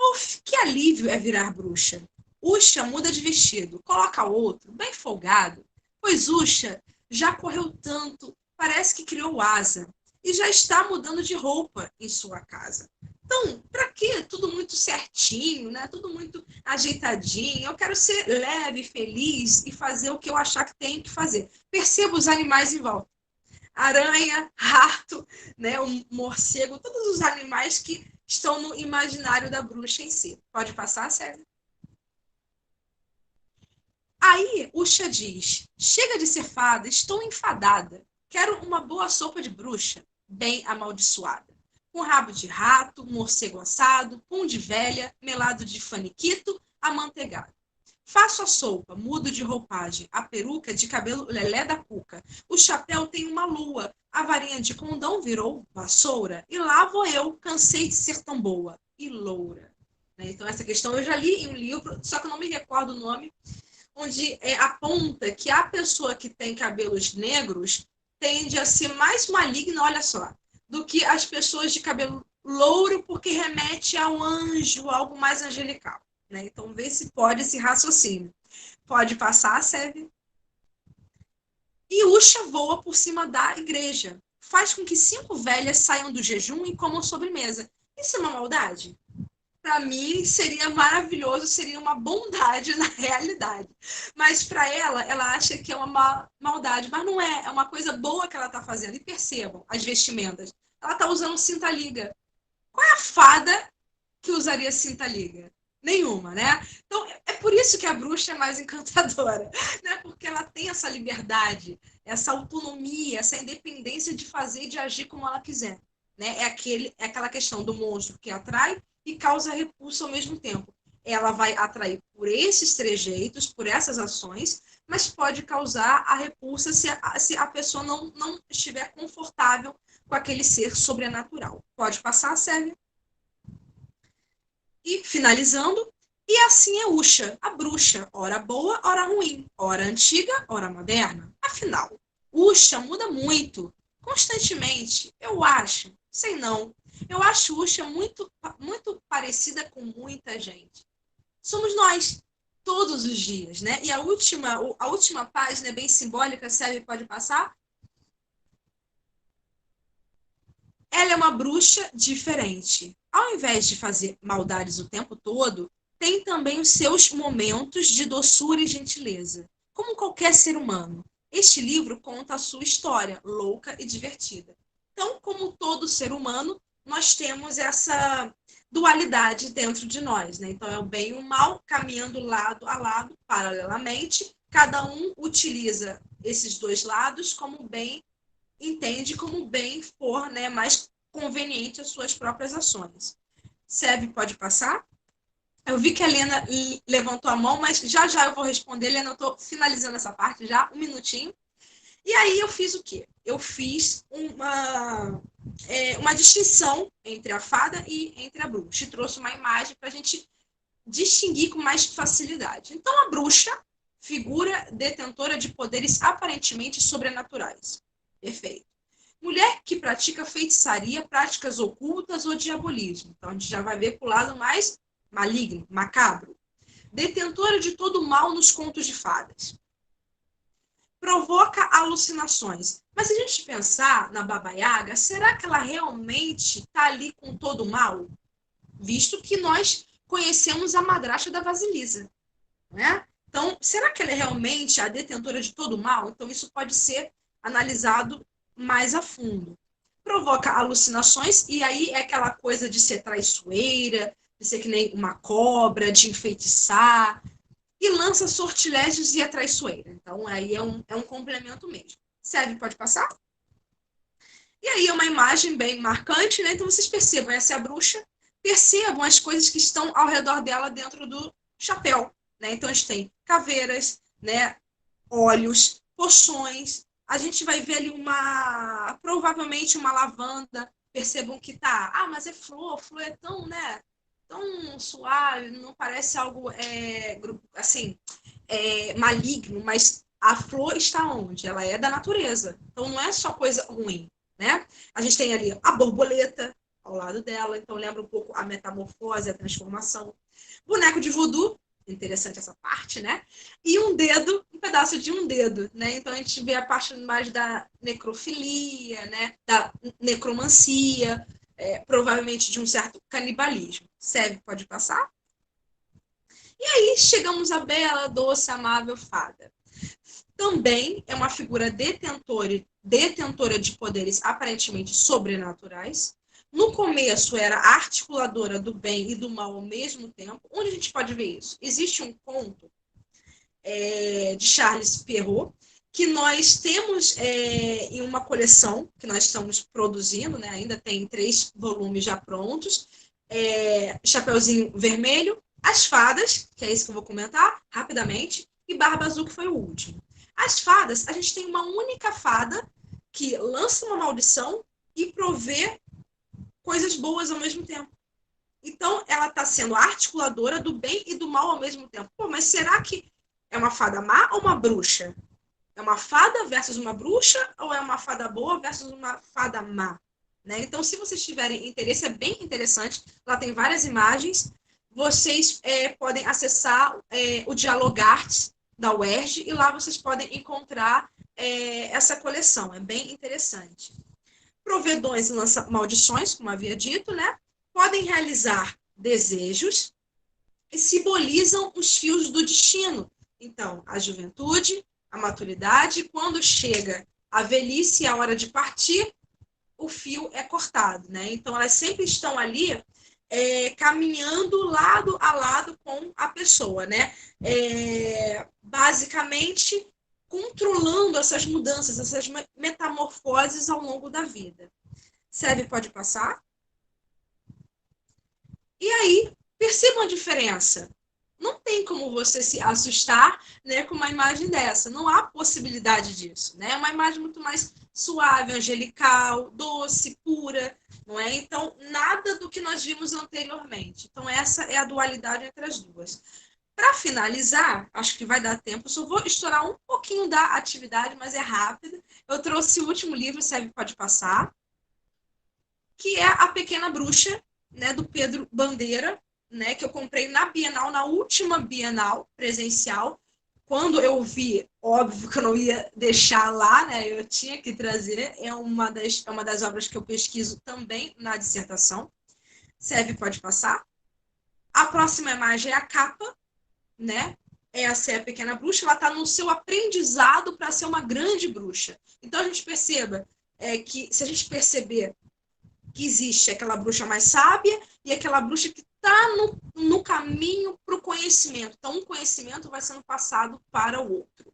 Speaker 2: Uf, que alívio é virar bruxa. Usha muda de vestido, coloca outro, bem folgado, pois Usha já correu tanto, parece que criou asa, e já está mudando de roupa em sua casa. Então, para que tudo muito certinho, né? Tudo muito ajeitadinho? Eu quero ser leve, feliz e fazer o que eu achar que tenho que fazer. Perceba os animais em volta. Aranha, rato, né, o morcego, todos os animais que estão no imaginário da bruxa em si. Pode passar, Sérgio? Aí Usha diz, chega de ser fada, estou enfadada. Quero uma boa sopa de bruxa, bem amaldiçoada. Com rabo de rato, morcego assado, pão de velha, melado de faniquito, amanteigado. Faço a sopa, mudo de roupagem, a peruca de cabelo lelé da cuca. O chapéu tem uma lua, a varinha de condão virou vassoura. E lá vou eu, cansei de ser tão boa e loura. Né? Então, essa questão eu já li em um livro, só que eu não me recordo o nome, onde aponta que a pessoa que tem cabelos negros tende a ser mais maligna, olha só, do que as pessoas de cabelo louro, porque remete a um anjo, algo mais angelical. Né? Então, vê se pode esse raciocínio. Pode passar, serve. E Usha voa por cima da igreja. Faz com que 5 velhas saiam do jejum e comam sobremesa. Isso é uma maldade? Para mim, seria maravilhoso, seria uma bondade na realidade. Mas para ela acha que é uma maldade. Mas não é, é uma coisa boa que ela está fazendo. E percebam, as vestimentas. Ela está usando cinta-liga. Qual é a fada que usaria cinta-liga? Nenhuma, né? Então, é por isso que a bruxa é mais encantadora, né? Porque ela tem essa liberdade, essa autonomia, essa independência de fazer e de agir como ela quiser, né? É aquela questão do monstro que atrai e causa repulsa ao mesmo tempo. Ela vai atrair por esses trejeitos, por essas ações, mas pode causar a repulsa se a pessoa não estiver confortável com aquele ser sobrenatural. Pode passar, Sérgio? E finalizando, e assim é Usha, a bruxa, ora boa, ora ruim, ora antiga, ora moderna. Afinal, Usha muda muito, constantemente, eu acho, sei não. Eu acho Usha muito parecida com muita gente. Somos nós, todos os dias, né? E a última página é bem simbólica, Sérgio pode passar? Ela é uma bruxa diferente. Ao invés de fazer maldades o tempo todo, tem também os seus momentos de doçura e gentileza, como qualquer ser humano. Este livro conta a sua história, louca e divertida. Então, como todo ser humano, nós temos essa dualidade dentro de nós, né? Então, é o bem e o mal caminhando lado a lado, paralelamente. Cada um utiliza esses dois lados como bem entende como bem for, né, mais conveniente as suas próprias ações. Seve, pode passar? Eu vi que a Helena levantou a mão, mas já eu vou responder. Helena, eu estou finalizando essa parte já, um minutinho. E aí eu fiz o quê? Eu fiz uma distinção entre a fada e entre a bruxa. E trouxe uma imagem para a gente distinguir com mais facilidade. Então, a bruxa, figura detentora de poderes aparentemente sobrenaturais. Perfeito. Mulher que pratica feitiçaria, práticas ocultas ou diabolismo. Então, a gente já vai ver para o lado mais maligno, macabro. Detentora de todo o mal nos contos de fadas. Provoca alucinações. Mas se a gente pensar na Baba Yaga, será que ela realmente está ali com todo o mal? Visto que nós conhecemos a madrasta da Vasilisa, né? Então, será que ela é realmente a detentora de todo o mal? Então, isso pode ser analisado mais a fundo. Provoca alucinações, e aí é aquela coisa de ser traiçoeira, de ser que nem uma cobra, de enfeitiçar, e lança sortilégios e é traiçoeira. Então, aí é um complemento mesmo. Sérgio, pode passar? E aí é uma imagem bem marcante, né? Então, vocês percebam, essa é a bruxa, percebam as coisas que estão ao redor dela dentro do chapéu. Né? Então, a gente tem caveiras, né? Óleos, poções. A gente vai ver ali provavelmente uma lavanda. Percebam que tá, mas é flor é tão, né? Tão suave, não parece algo assim, maligno, mas a flor está onde? Ela é da natureza. Então, não é só coisa ruim, né? A gente tem ali a borboleta ao lado dela, então lembra um pouco a metamorfose, a transformação. Boneco de voodoo, interessante essa parte, né? E um pedaço de um dedo, né? Então a gente vê a parte mais da necrofilia, né? Da necromancia, provavelmente de um certo canibalismo. Sérgio, pode passar? E aí chegamos à bela, doce, amável fada. Também é uma figura detentora de poderes aparentemente sobrenaturais. No começo era articuladora do bem e do mal ao mesmo tempo. Onde a gente pode ver isso? Existe um conto de Charles Perrault que nós temos em uma coleção que nós estamos produzindo, né? Ainda tem 3 volumes já prontos. Chapeuzinho Vermelho, As fadas, que é isso que eu vou comentar rapidamente, e Barba Azul, que foi o último. As fadas, a gente tem uma única fada que lança uma maldição e provê coisas boas ao mesmo tempo. Então, ela está sendo a articuladora do bem e do mal ao mesmo tempo. Pô, mas será que é uma fada má ou uma bruxa? É uma fada versus uma bruxa ou é uma fada boa versus uma fada má? Né? Então, se vocês tiverem interesse, é bem interessante. Lá tem várias imagens. Vocês podem acessar o Dialogarts da UERJ e lá vocês podem encontrar essa coleção. É bem interessante. Provedões lançam maldições, como havia dito, né? Podem realizar desejos e simbolizam os fios do destino. Então, a juventude, a maturidade, quando chega a velhice e a hora de partir, o fio é cortado, né? Então, elas sempre estão ali caminhando lado a lado com a pessoa, né? Basicamente, controlando essas mudanças, essas metamorfoses ao longo da vida. Sebe pode passar? E aí, percebam a diferença. Não tem como você se assustar, né, com uma imagem dessa. Não há possibilidade disso. Né? É uma imagem muito mais suave, angelical, doce, pura. Não é? Então, nada do que nós vimos anteriormente. Então, essa é a dualidade entre as duas. Para finalizar, acho que vai dar tempo, só vou estourar um pouquinho da atividade, mas é rápido. Eu trouxe o último livro, Sebe pode passar, que é A Pequena Bruxa, né, do Pedro Bandeira, né, que eu comprei na Bienal, na última Bienal presencial. Quando eu vi, óbvio que eu não ia deixar lá, né, eu tinha que trazer. É uma das obras que eu pesquiso também na dissertação. Sebe pode passar. A próxima imagem é a capa, né? Essa é a Pequena Bruxa, ela está no seu aprendizado para ser uma grande bruxa. Então a gente perceba que, se a gente perceber que existe aquela bruxa mais sábia e aquela bruxa que está no caminho para o conhecimento. Então, um conhecimento vai sendo passado para o outro.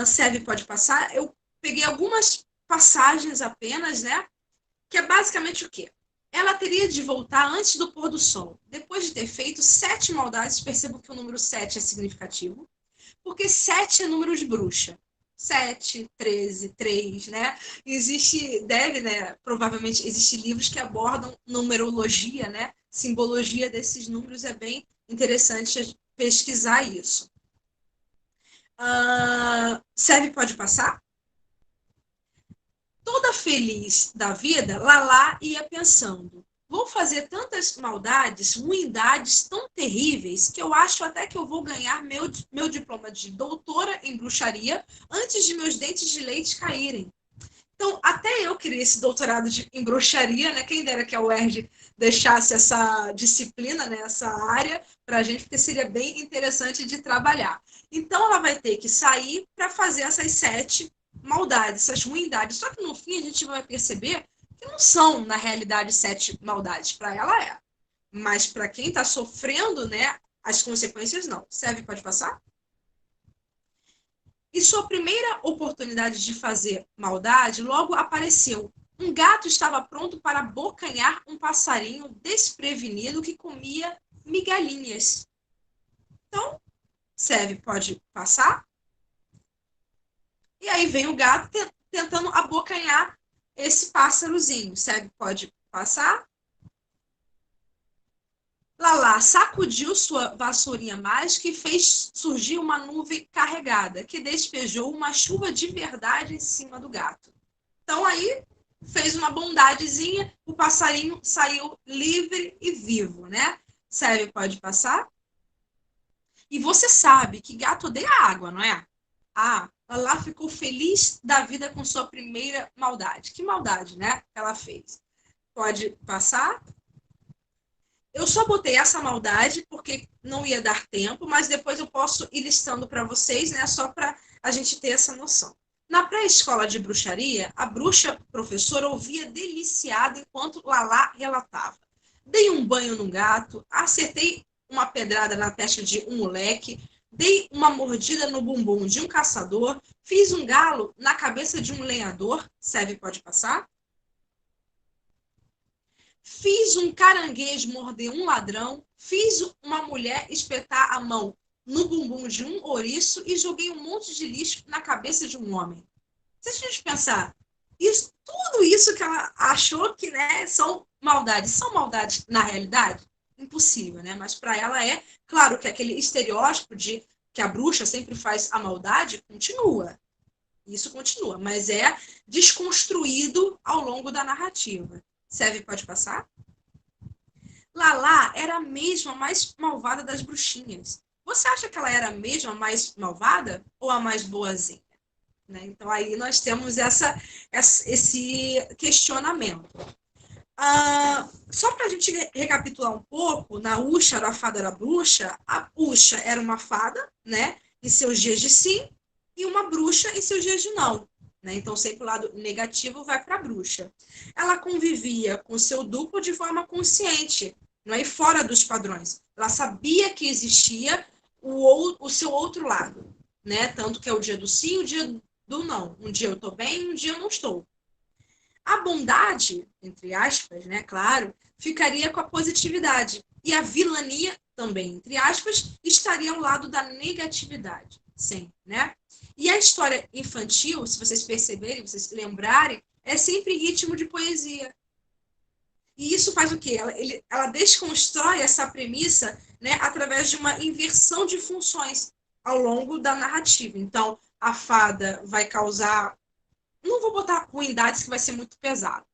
Speaker 2: Sebe pode passar. Eu peguei algumas passagens apenas, né? Que é basicamente o quê? Ela teria de voltar antes do pôr do sol. Depois de ter feito 7 maldades, percebo que o número 7 é significativo, porque 7 é número de bruxa. 7, 13, 3, né? Né? Provavelmente, existem livros que abordam numerologia, né? Simbologia desses números, é bem interessante pesquisar isso. Sebe pode passar? Toda feliz da vida, Lala ia pensando: vou fazer tantas maldades, ruindades tão terríveis, que eu acho até que eu vou ganhar meu diploma de doutora em bruxaria antes de meus dentes de leite caírem. Então, até eu queria esse doutorado em bruxaria, né? Quem dera que a UERJ deixasse essa disciplina, né? Essa área para a gente, porque seria bem interessante de trabalhar. Então, ela vai ter que sair para fazer essas 7 maldades, essas ruindades. Só que no fim a gente vai perceber que não são, na realidade, 7 maldades. Para ela é. Mas para quem está sofrendo, né? As consequências não. Sebe pode passar? E sua primeira oportunidade de fazer maldade logo apareceu. Um gato estava pronto para abocanhar um passarinho desprevenido que comia migalhinhas. Então, Sebe pode passar? E aí vem o gato tentando abocanhar esse pássarozinho. Sebe pode passar? Lala sacudiu sua vassourinha mágica e fez surgir uma nuvem carregada, que despejou uma chuva de verdade em cima do gato. Então aí fez uma bondadezinha, o passarinho saiu livre e vivo, né? Sebe pode passar? E você sabe que gato odeia água, não é? Lala ficou feliz da vida com sua primeira maldade. Que maldade, né? Ela fez. Pode passar? Eu só botei essa maldade porque não ia dar tempo, mas depois eu posso ir listando para vocês, né? Só para a gente ter essa noção. Na pré-escola de bruxaria, a bruxa professora ouvia deliciada enquanto Lala relatava. Dei um banho num gato, acertei uma pedrada na testa de um moleque, dei uma mordida no bumbum de um caçador, fiz um galo na cabeça de um lenhador. Sebe pode passar? Fiz um caranguejo morder um ladrão, Fiz uma mulher espetar a mão no bumbum de um ouriço e joguei um monte de lixo na cabeça de um homem. Vocês tinham de pensar, tudo isso que ela achou que, né, são maldades na realidade? Impossível, né? Mas para ela é, claro que aquele estereótipo de que a bruxa sempre faz a maldade continua. Isso continua, mas é desconstruído ao longo da narrativa. Seve, pode passar? Lala era a mesma mais malvada das bruxinhas. Você acha que ela era a mesma mais malvada ou a mais boazinha? Né? Então aí nós temos esse questionamento. Só para a gente recapitular um pouco, na Usha, a fada era bruxa, a Usha era uma fada, né, em seus dias de sim, e uma bruxa em seus dias de não. Né? Então, sempre o lado negativo vai para a bruxa. Ela convivia com seu duplo de forma consciente, não é? Fora dos padrões. Ela sabia que existia o seu outro lado. Né? Tanto que é o dia do sim, o dia do não. Um dia eu estou bem, um dia eu não estou. A bondade, entre aspas, né, claro, ficaria com a positividade. E a vilania, também, entre aspas, estaria ao lado da negatividade. Sim, né? E a história infantil, se vocês perceberem, vocês se lembrarem, é sempre ritmo de poesia. E isso faz o quê? Ela desconstrói essa premissa, né, através de uma inversão de funções ao longo da narrativa. Então, a fada vai causar, não vou botar ruindades que vai ser muito pesado,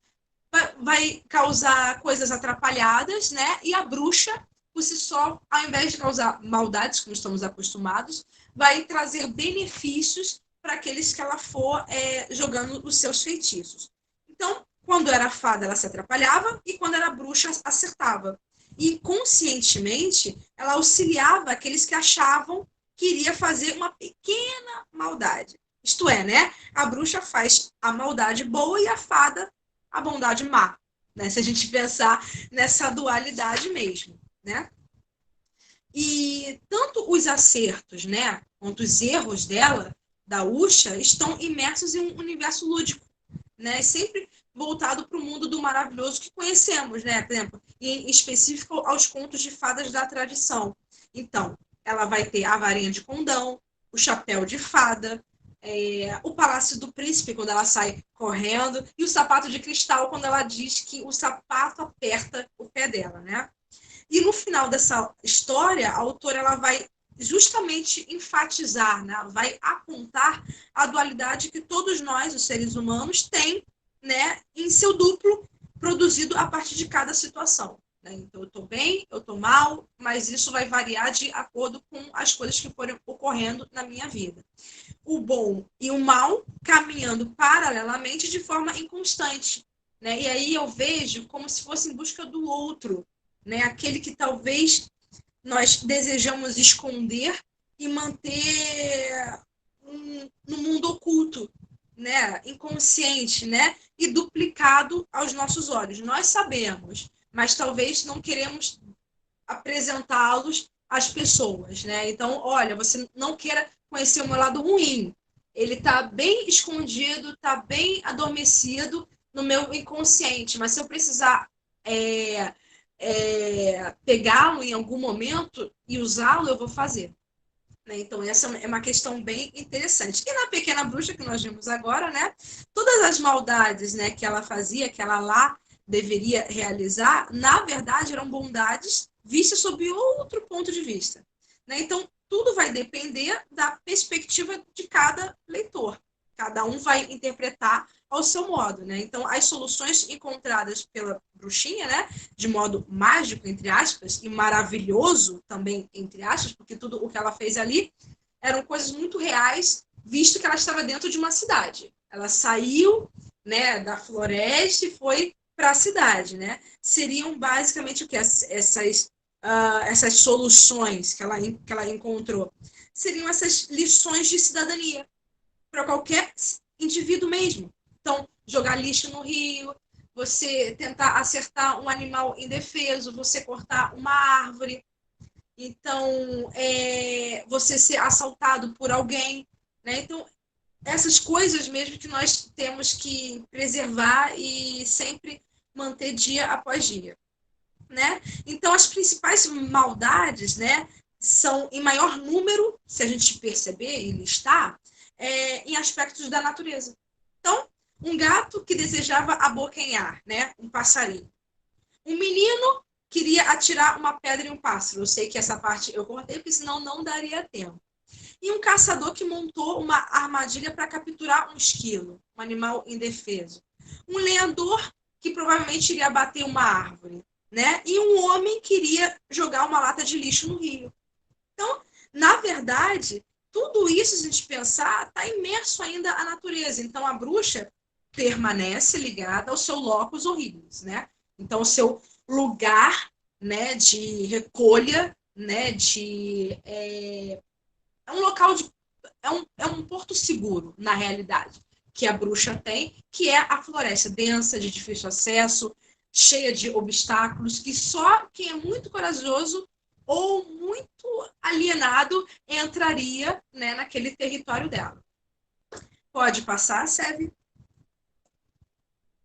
Speaker 2: vai causar coisas atrapalhadas, né? E a bruxa, por si só, ao invés de causar maldades, como estamos acostumados, vai trazer benefícios para aqueles que ela for jogando os seus feitiços. Então, quando era fada, ela se atrapalhava, e quando era bruxa, acertava. E, conscientemente, ela auxiliava aqueles que achavam que iria fazer uma pequena maldade. Isto é, né? A bruxa faz a maldade boa e a fada a bondade má, né? Se a gente pensar nessa dualidade mesmo, né? E tanto os acertos, né, quanto os erros dela, da Usha, estão imersos em um universo lúdico, né? Sempre voltado para o mundo do maravilhoso que conhecemos, né? Por exemplo, em específico aos contos de fadas da tradição. Então, ela vai ter a varinha de condão, o chapéu de fada, o Palácio do Príncipe, quando ela sai correndo, e o sapato de cristal, quando ela diz que o sapato aperta o pé dela, né? E no final dessa história, a autora ela vai justamente enfatizar, né? Vai apontar a dualidade que todos nós, os seres humanos, têm, né, em seu duplo, produzido a partir de cada situação. Né? Então, eu estou bem, eu estou mal, mas isso vai variar de acordo com as coisas que forem ocorrendo na minha vida. O bom e o mal caminhando paralelamente de forma inconstante. Né? E aí eu vejo como se fosse em busca do outro, né? Aquele que talvez nós desejamos esconder e manter no mundo oculto, né? Inconsciente, né? E duplicado aos nossos olhos. Nós sabemos, mas talvez não queremos apresentá-los às pessoas, né? Então, olha, você não queira conhecer o meu lado ruim. Ele está bem escondido, está bem adormecido no meu inconsciente, mas se eu precisar pegá-lo em algum momento e usá-lo, eu vou fazer. Né? Então, essa é uma questão bem interessante. E na Pequena Bruxa, que nós vimos agora, né? Todas as maldades, né, que ela fazia, que ela lá deveria realizar, na verdade, eram bondades vistas sob outro ponto de vista. Né? Então, tudo vai depender da perspectiva de cada leitor. Cada um vai interpretar ao seu modo. Né? Então, as soluções encontradas pela bruxinha, né, de modo mágico, entre aspas, e maravilhoso também, entre aspas, porque tudo o que ela fez ali eram coisas muito reais, visto que ela estava dentro de uma cidade. Ela saiu, né, da floresta e foi para a cidade, né? Seriam basicamente o que essas soluções que ela encontrou seriam essas lições de cidadania para qualquer indivíduo mesmo. Então, jogar lixo no rio, você tentar acertar um animal indefeso, você cortar uma árvore, então você ser assaltado por alguém, né? Então, essas coisas mesmo que nós temos que preservar e sempre manter dia após dia. né? Então, as principais maldades, né, são em maior número, se a gente perceber e listar, em aspectos da natureza. Então, um gato que desejava abocanhar, né, um passarinho. Um menino queria atirar uma pedra em um pássaro. Eu sei que essa parte eu cortei, porque senão não daria tempo. E um caçador que montou uma armadilha para capturar um esquilo, um animal indefeso. Um lenhador que provavelmente iria bater uma árvore, né? E um homem queria jogar uma lata de lixo no rio. Então, na verdade, tudo isso, se a gente pensar, está imerso ainda à natureza. Então, a bruxa permanece ligada ao seu locus horribilis, né? Então, o seu lugar, né, de recolha, né, é um local de é um porto seguro, na realidade, que a bruxa tem, que é a floresta densa, de difícil acesso, cheia de obstáculos, que só quem é muito corajoso ou muito alienado entraria, né, naquele território dela. Pode passar, Seve?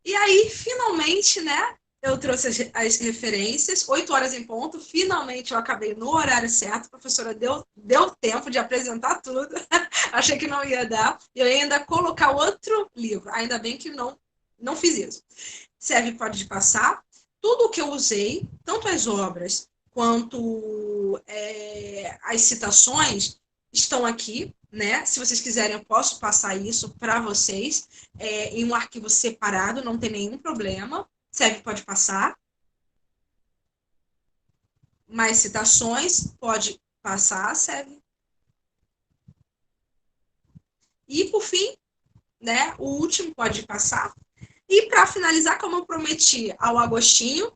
Speaker 2: E aí, finalmente, né, eu trouxe as referências, 8 horas em ponto, finalmente eu acabei no horário certo, a professora deu tempo de apresentar tudo, achei que não ia dar, e eu ia ainda colocar outro livro, ainda bem que não fiz isso. Serve, pode passar, tudo o que eu usei, tanto as obras quanto as citações, estão aqui, né? Se vocês quiserem, eu posso passar isso para vocês em um arquivo separado, não tem nenhum problema. Serve, pode passar. Mais citações, pode passar, serve. E, por fim, né, o último pode passar. E, para finalizar, como eu prometi ao Agostinho,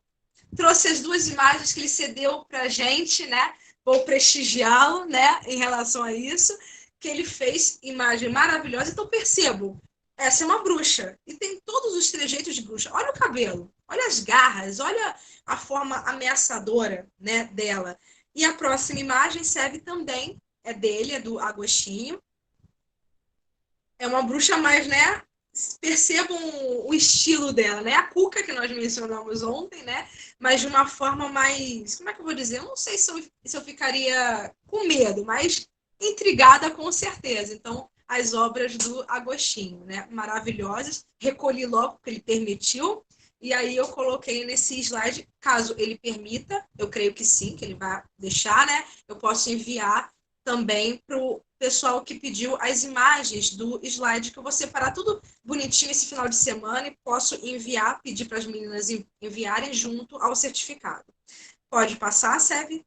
Speaker 2: trouxe as 2 imagens que ele cedeu para a gente, né? Vou prestigiá-lo, né, em relação a isso, que ele fez imagem maravilhosa. Então, percebo, essa é uma bruxa, e tem todos os trejeitos de bruxa. Olha o cabelo, olha as garras, olha a forma ameaçadora, né, dela. E a próxima imagem serve também, é dele, é do Agostinho. É uma bruxa mais, né, percebam o estilo dela, né? A Cuca, que nós mencionamos ontem, né? Mas de uma forma mais, como é que eu vou dizer? Eu não sei se eu ficaria com medo, mas intrigada com certeza. Então, as obras do Agostinho, né? Maravilhosas. Recolhi logo, porque ele permitiu. E aí eu coloquei nesse slide, caso ele permita, eu creio que sim, que ele vai deixar, né? Eu posso enviar também para o pessoal que pediu as imagens do slide, que eu vou separar tudo bonitinho esse final de semana e posso enviar, pedir para as meninas enviarem junto ao certificado. Pode passar, Seve?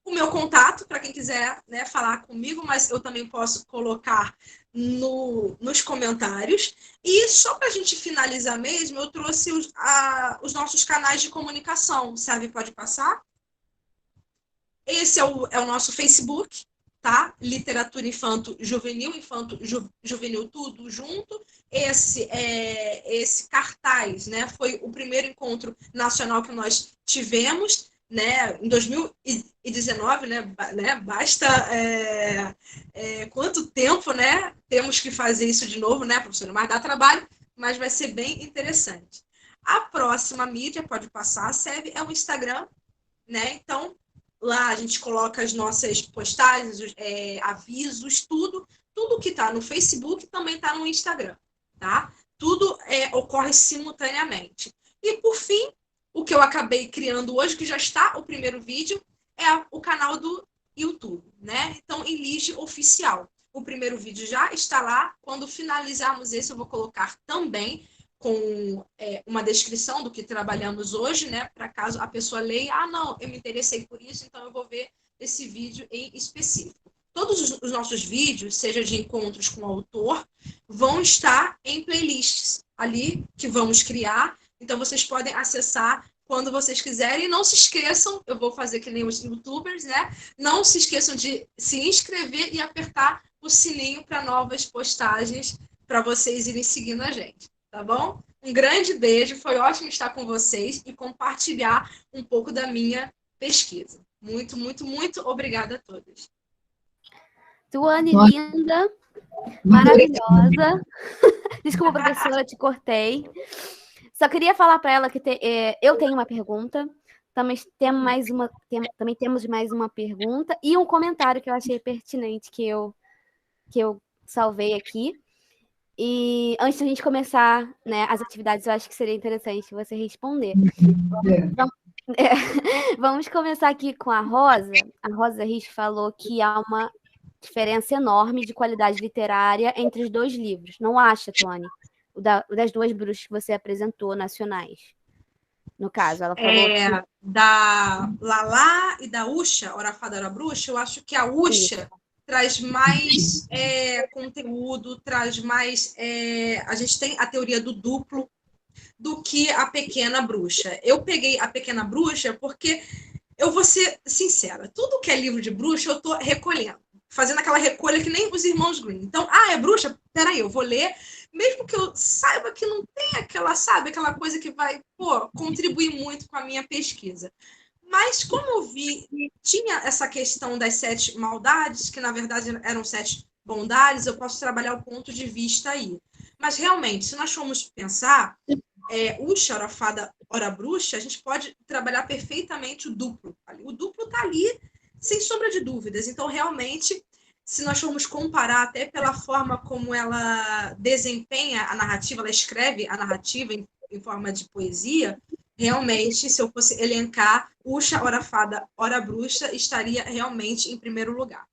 Speaker 2: O meu contato, para quem quiser, né, falar comigo, mas eu também posso colocar nos comentários. E só para a gente finalizar mesmo, eu trouxe os nossos canais de comunicação. Seve, pode passar? Esse é o nosso Facebook, tá? Literatura infanto juvenil, tudo junto. Esse cartaz, né? Foi o primeiro encontro nacional que nós tivemos, né? Em 2019, né? Basta quanto tempo, né? Temos que fazer isso de novo, né, professora? Mas dá trabalho, mas vai ser bem interessante. A próxima mídia, pode passar, serve, é o Instagram, né? Então, lá a gente coloca as nossas postagens, avisos, tudo que está no Facebook também está no Instagram, tá? Tudo ocorre simultaneamente. E, por fim, o que eu acabei criando hoje, que já está o primeiro vídeo, é o canal do YouTube, né? Então, Elige Oficial. O primeiro vídeo já está lá. Quando finalizarmos esse, eu vou colocar também com uma descrição do que trabalhamos hoje, né? Para caso a pessoa leia, não, eu me interessei por isso, então eu vou ver esse vídeo em específico. Todos os nossos vídeos, seja de encontros com o autor, vão estar em playlists ali que vamos criar, então vocês podem acessar quando vocês quiserem. E não se esqueçam, eu vou fazer que nem os youtubers, né? Não se esqueçam de se inscrever e apertar o sininho para novas postagens, para vocês irem seguindo a gente. Tá bom? Um grande beijo, foi ótimo estar com vocês e compartilhar um pouco da minha pesquisa. Muito, muito, muito obrigada a todos.
Speaker 3: Tuane, linda, maravilhosa. Desculpa, professora, te cortei. Só queria falar para ela que eu tenho uma pergunta, também temos mais uma pergunta e um comentário que eu achei pertinente que eu salvei aqui. E antes da gente começar, né, as atividades, eu acho que seria interessante você responder. Vamos começar aqui com a Rosa. A Rosa Risch falou que há uma diferença enorme de qualidade literária entre os dois livros. Não acha, Tony? O das duas bruxas que você apresentou, nacionais. No caso, ela falou
Speaker 2: da Lala e da Usha, Hora Fada, Hora Bruxa, eu acho que a Usha traz mais conteúdo, traz mais... a gente tem a teoria do duplo do que a Pequena Bruxa. Eu peguei a Pequena Bruxa porque, eu vou ser sincera, tudo que é livro de bruxa eu estou recolhendo, fazendo aquela recolha que nem os irmãos Green. Então, é bruxa? Peraí, eu vou ler, mesmo que eu saiba que não tem aquela coisa que vai, contribuir muito com a minha pesquisa. Mas como eu vi, tinha essa questão das 7 maldades, que na verdade eram 7 bondades, eu posso trabalhar o ponto de vista aí. Mas realmente, se nós formos pensar, Usha, Hora Fada, Hora Bruxa, a gente pode trabalhar perfeitamente o duplo. O duplo está ali, sem sombra de dúvidas. Então, realmente, se nós formos comparar até pela forma como ela desempenha a narrativa, ela escreve a narrativa em forma de poesia, realmente, se eu fosse elencar, Usha, Hora Fada, Hora Bruxa estaria realmente em primeiro lugar.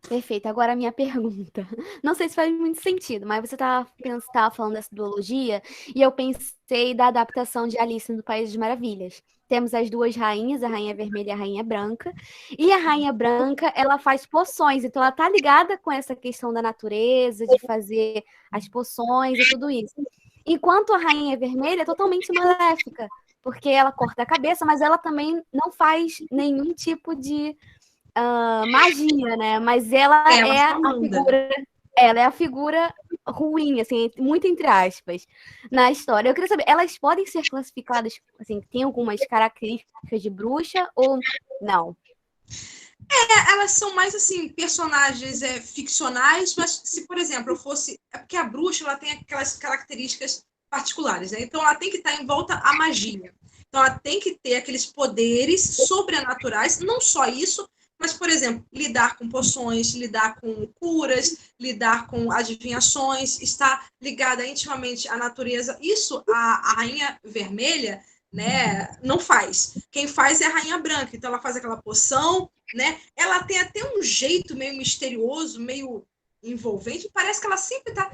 Speaker 3: Perfeito. Agora a minha pergunta. Não sei se faz muito sentido, mas você estava falando dessa duologia e eu pensei da adaptação de Alice no País das Maravilhas. Temos as duas rainhas, a Rainha Vermelha e a Rainha Branca. E a Rainha Branca, ela faz poções, então ela tá ligada com essa questão da natureza, de fazer as poções e tudo isso. Enquanto a Rainha Vermelha é totalmente maléfica, porque ela corta a cabeça, mas ela também não faz nenhum tipo de magia, né? Mas ela é a figura, ela é a figura ruim, assim, muito entre aspas, na história. Eu queria saber, elas podem ser classificadas, assim, tem algumas características de bruxa ou não?
Speaker 2: Elas são mais, assim, personagens ficcionais, mas se, por exemplo, eu fosse... É porque a bruxa, ela tem aquelas características particulares, né? Então, ela tem que estar em volta à magia. Então, ela tem que ter aqueles poderes sobrenaturais, não só isso, mas, por exemplo, lidar com poções, lidar com curas, lidar com adivinhações, estar ligada intimamente à natureza. Isso a Rainha Vermelha, né, não faz. Quem faz é a Rainha Branca. Então, ela faz aquela poção, né? Ela tem até um jeito meio misterioso, meio envolvente. Parece que ela sempre está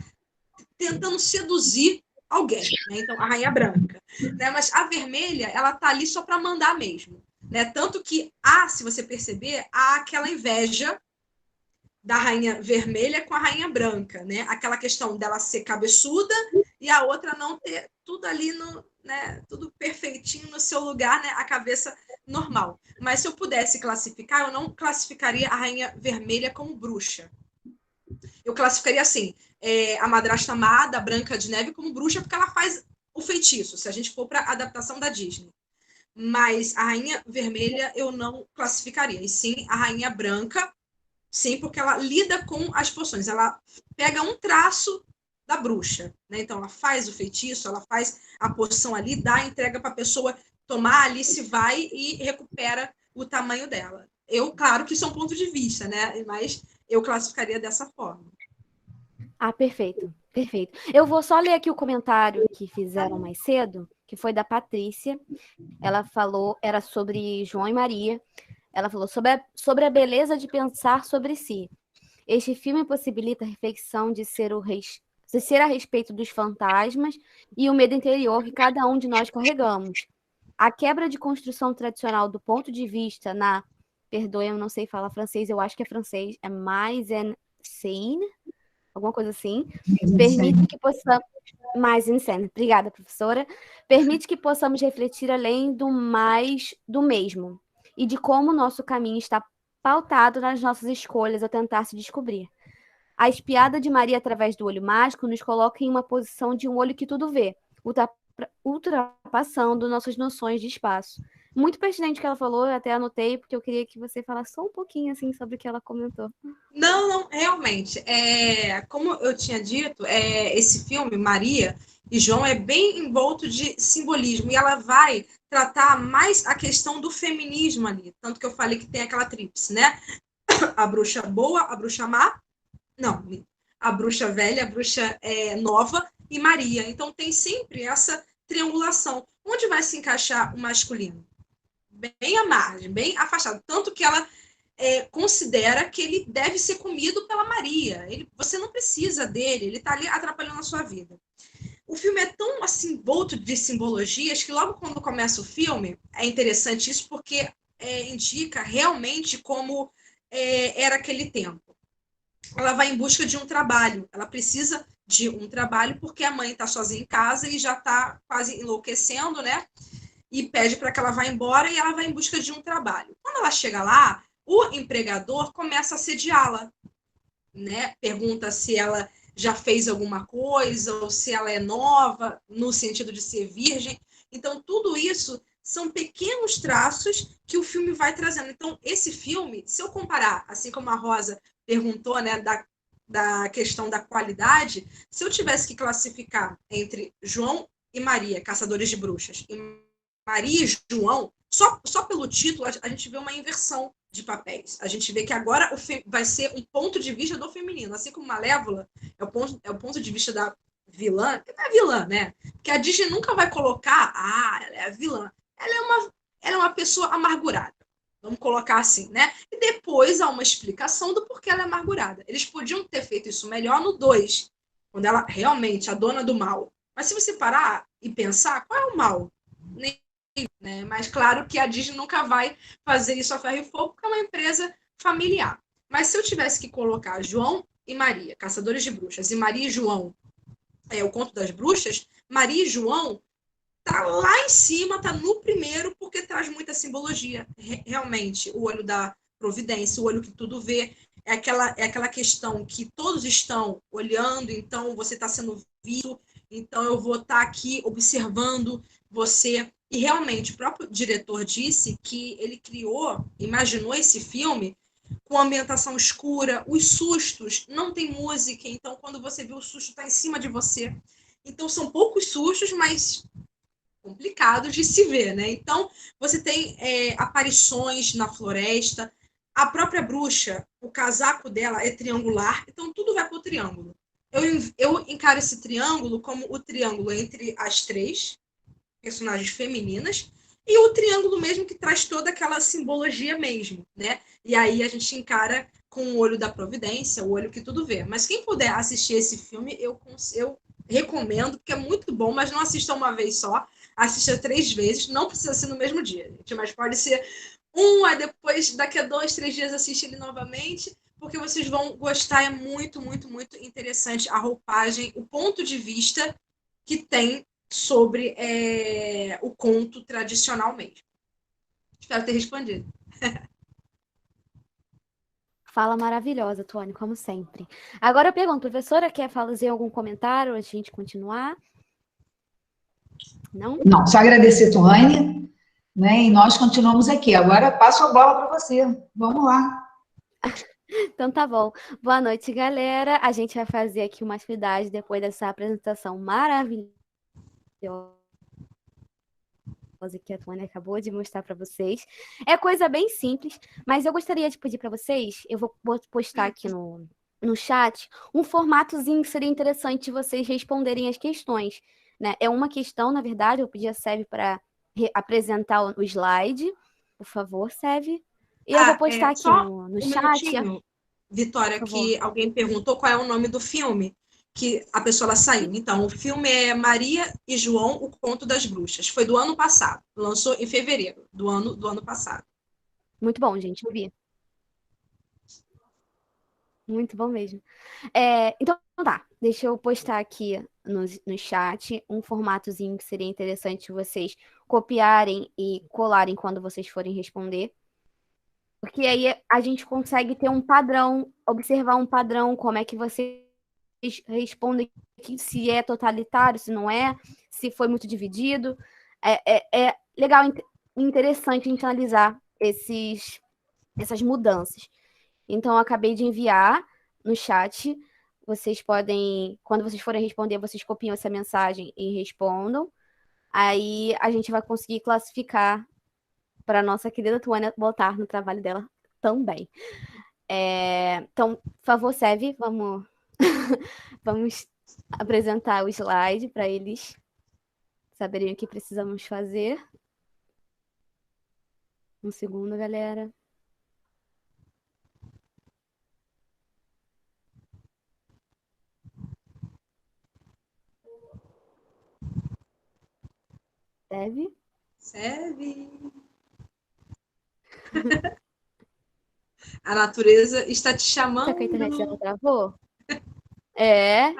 Speaker 2: tentando seduzir alguém, né? Então, a Rainha Branca. Né? Mas a Vermelha, ela tá ali só para mandar mesmo. Né? Tanto que se você perceber, há aquela inveja da Rainha Vermelha com a Rainha Branca, né? Aquela questão dela ser cabeçuda e a outra não ter tudo ali, né? Tudo perfeitinho no seu lugar, né? A cabeça normal. Mas se eu pudesse classificar, eu não classificaria a Rainha Vermelha como bruxa. Eu classificaria assim, a madrasta má da Branca de Neve como bruxa, porque ela faz o feitiço, se a gente for para a adaptação da Disney. Mas a Rainha Vermelha eu não classificaria, e sim a Rainha Branca, sim, porque ela lida com as poções, ela pega um traço da bruxa, né? Então ela faz o feitiço, ela faz a poção ali, entrega para a pessoa tomar, ali se vai e recupera o tamanho dela. Claro que isso é um ponto de vista, né? Mas eu classificaria dessa forma.
Speaker 3: Perfeito, perfeito. Eu vou só ler aqui o comentário que fizeram mais cedo, que foi da Patrícia. Ela falou, era sobre João e Maria. Ela falou sobre a beleza de pensar sobre si. Este filme possibilita a reflexão de ser a respeito dos fantasmas e o medo interior que cada um de nós carregamos. A quebra de construção tradicional do ponto de vista perdoe, eu não sei falar francês, eu acho que é francês, é mais en scène, alguma coisa assim, permite que possamos... Mais insane. Obrigada, professora. Permite que possamos refletir além do mais do mesmo e de como o nosso caminho está pautado nas nossas escolhas ao tentar se descobrir. A espiada de Maria através do olho mágico nos coloca em uma posição de um olho que tudo vê, ultrapassando nossas noções de espaço. Muito pertinente o que ela falou, eu até anotei, porque eu queria que você falasse só um pouquinho, assim, sobre o que ela comentou.
Speaker 2: Não, realmente. Como eu tinha dito, esse filme, Maria e João, é bem envolto de simbolismo. E ela vai tratar mais a questão do feminismo ali. Tanto que eu falei que tem aquela tríplice, né? A bruxa boa, a bruxa má. Não, a bruxa velha, a bruxa nova e Maria. Então tem sempre essa triangulação. Onde vai se encaixar o masculino? Bem à margem, bem afastado. Tanto que ela considera que ele deve ser comido pela Maria. Você não precisa dele, ele está ali atrapalhando a sua vida. O filme é tão assim, envolto de simbologias que logo quando começa o filme, é interessante isso porque indica realmente como era aquele tempo. Ela vai em busca de um trabalho, ela precisa de um trabalho porque a mãe está sozinha em casa e já está quase enlouquecendo, né? E pede para que ela vá embora e ela vai em busca de um trabalho. Quando ela chega lá, o empregador começa a assediá-la, né? Pergunta se ela já fez alguma coisa ou se ela é nova, no sentido de ser virgem. Então, tudo isso são pequenos traços que o filme vai trazendo. Então, esse filme, se eu comparar, assim como a Rosa perguntou, né, da questão da qualidade, se eu tivesse que classificar entre João e Maria, Caçadores de Bruxas, e Maria e João, só pelo título a gente vê uma inversão de papéis. A gente vê que agora vai ser um ponto de vista do feminino, assim como Malévola é o ponto de vista da vilã, que não é vilã, né? Porque a Disney nunca vai colocar, ela é a vilã. Ela é uma pessoa amargurada. Vamos colocar assim, né? E depois há uma explicação do porquê ela é amargurada. Eles podiam ter feito isso melhor no 2, quando ela realmente, a dona do mal. Mas se você parar e pensar, qual é o mal? Nem, né? Mas claro que a Disney nunca vai fazer isso a ferro e fogo, porque é uma empresa familiar. Mas se eu tivesse que colocar João e Maria, Caçadores de Bruxas, e Maria e João, o Conto das Bruxas, Maria e João tá lá em cima, tá no primeiro, porque traz muita simbologia. Realmente, o olho da providência, o olho que tudo vê, é aquela questão que todos estão olhando, então você está sendo visto, então eu vou estar aqui observando você. E realmente, o próprio diretor disse que ele imaginou esse filme com ambientação escura, os sustos, não tem música, então quando você vê o susto, está em cima de você. Então são poucos sustos, mas complicados de se ver, né? Então, você tem aparições na floresta, a própria bruxa, o casaco dela é triangular, então tudo vai para o triângulo. Eu encaro esse triângulo como o triângulo entre as três personagens femininas e o triângulo mesmo que traz toda aquela simbologia mesmo, né? E aí a gente encara com o olho da providência, o olho que tudo vê. Mas quem puder assistir esse filme, eu recomendo, porque é muito bom, mas não assista uma vez só, assista 3 vezes, não precisa ser no mesmo dia, gente, mas pode ser aí depois, daqui a 2, 3 dias, assiste ele novamente, porque vocês vão gostar, é muito, muito, muito interessante a roupagem, o ponto de vista que tem sobre o conto tradicional mesmo. Espero ter respondido.
Speaker 3: Fala maravilhosa, Tony, como sempre. Agora eu pergunto, professora, quer fazer algum comentário antes de a gente continuar? Não?
Speaker 1: Não, só agradecer, Tuane, né? E nós continuamos aqui. Agora passo a bola para você. Vamos lá.
Speaker 3: Então tá bom. Boa noite, galera. A gente vai fazer aqui uma atividade depois dessa apresentação maravilhosa que a Tuane acabou de mostrar para vocês. É coisa bem simples, mas eu gostaria de pedir para vocês, eu vou postar aqui no chat, um formatozinho que seria interessante vocês responderem as questões, né? É uma questão, na verdade, eu pedi a Seve para apresentar o slide. Por favor, Seve. E eu vou postar aqui no chat.
Speaker 2: Vitória, que alguém perguntou qual é o nome do filme que a pessoa saiu. Então, o filme é Maria e João, o Conto das Bruxas. Foi do ano passado. Lançou em fevereiro do ano passado.
Speaker 3: Muito bom, gente. Eu vi. Muito bom mesmo. Então, tá. Deixa eu postar aqui no chat um formatozinho que seria interessante vocês copiarem e colarem quando vocês forem responder. Porque aí a gente consegue ter um padrão, observar um padrão, como é que vocês respondem, se é totalitário, se não é, se foi muito dividido. É legal interessante a gente analisar essas mudanças. Então, eu acabei de enviar no chat. Vocês podem, quando vocês forem responder, vocês copiam essa mensagem e respondam. Aí a gente vai conseguir classificar para a nossa querida Tuânia botar no trabalho dela também. Então, por favor, Seve, vamos apresentar o slide para eles saberem o que precisamos fazer. Um segundo, galera. Seve?
Speaker 2: Serve. A natureza está te chamando.
Speaker 3: Será que a internet dela travou? É.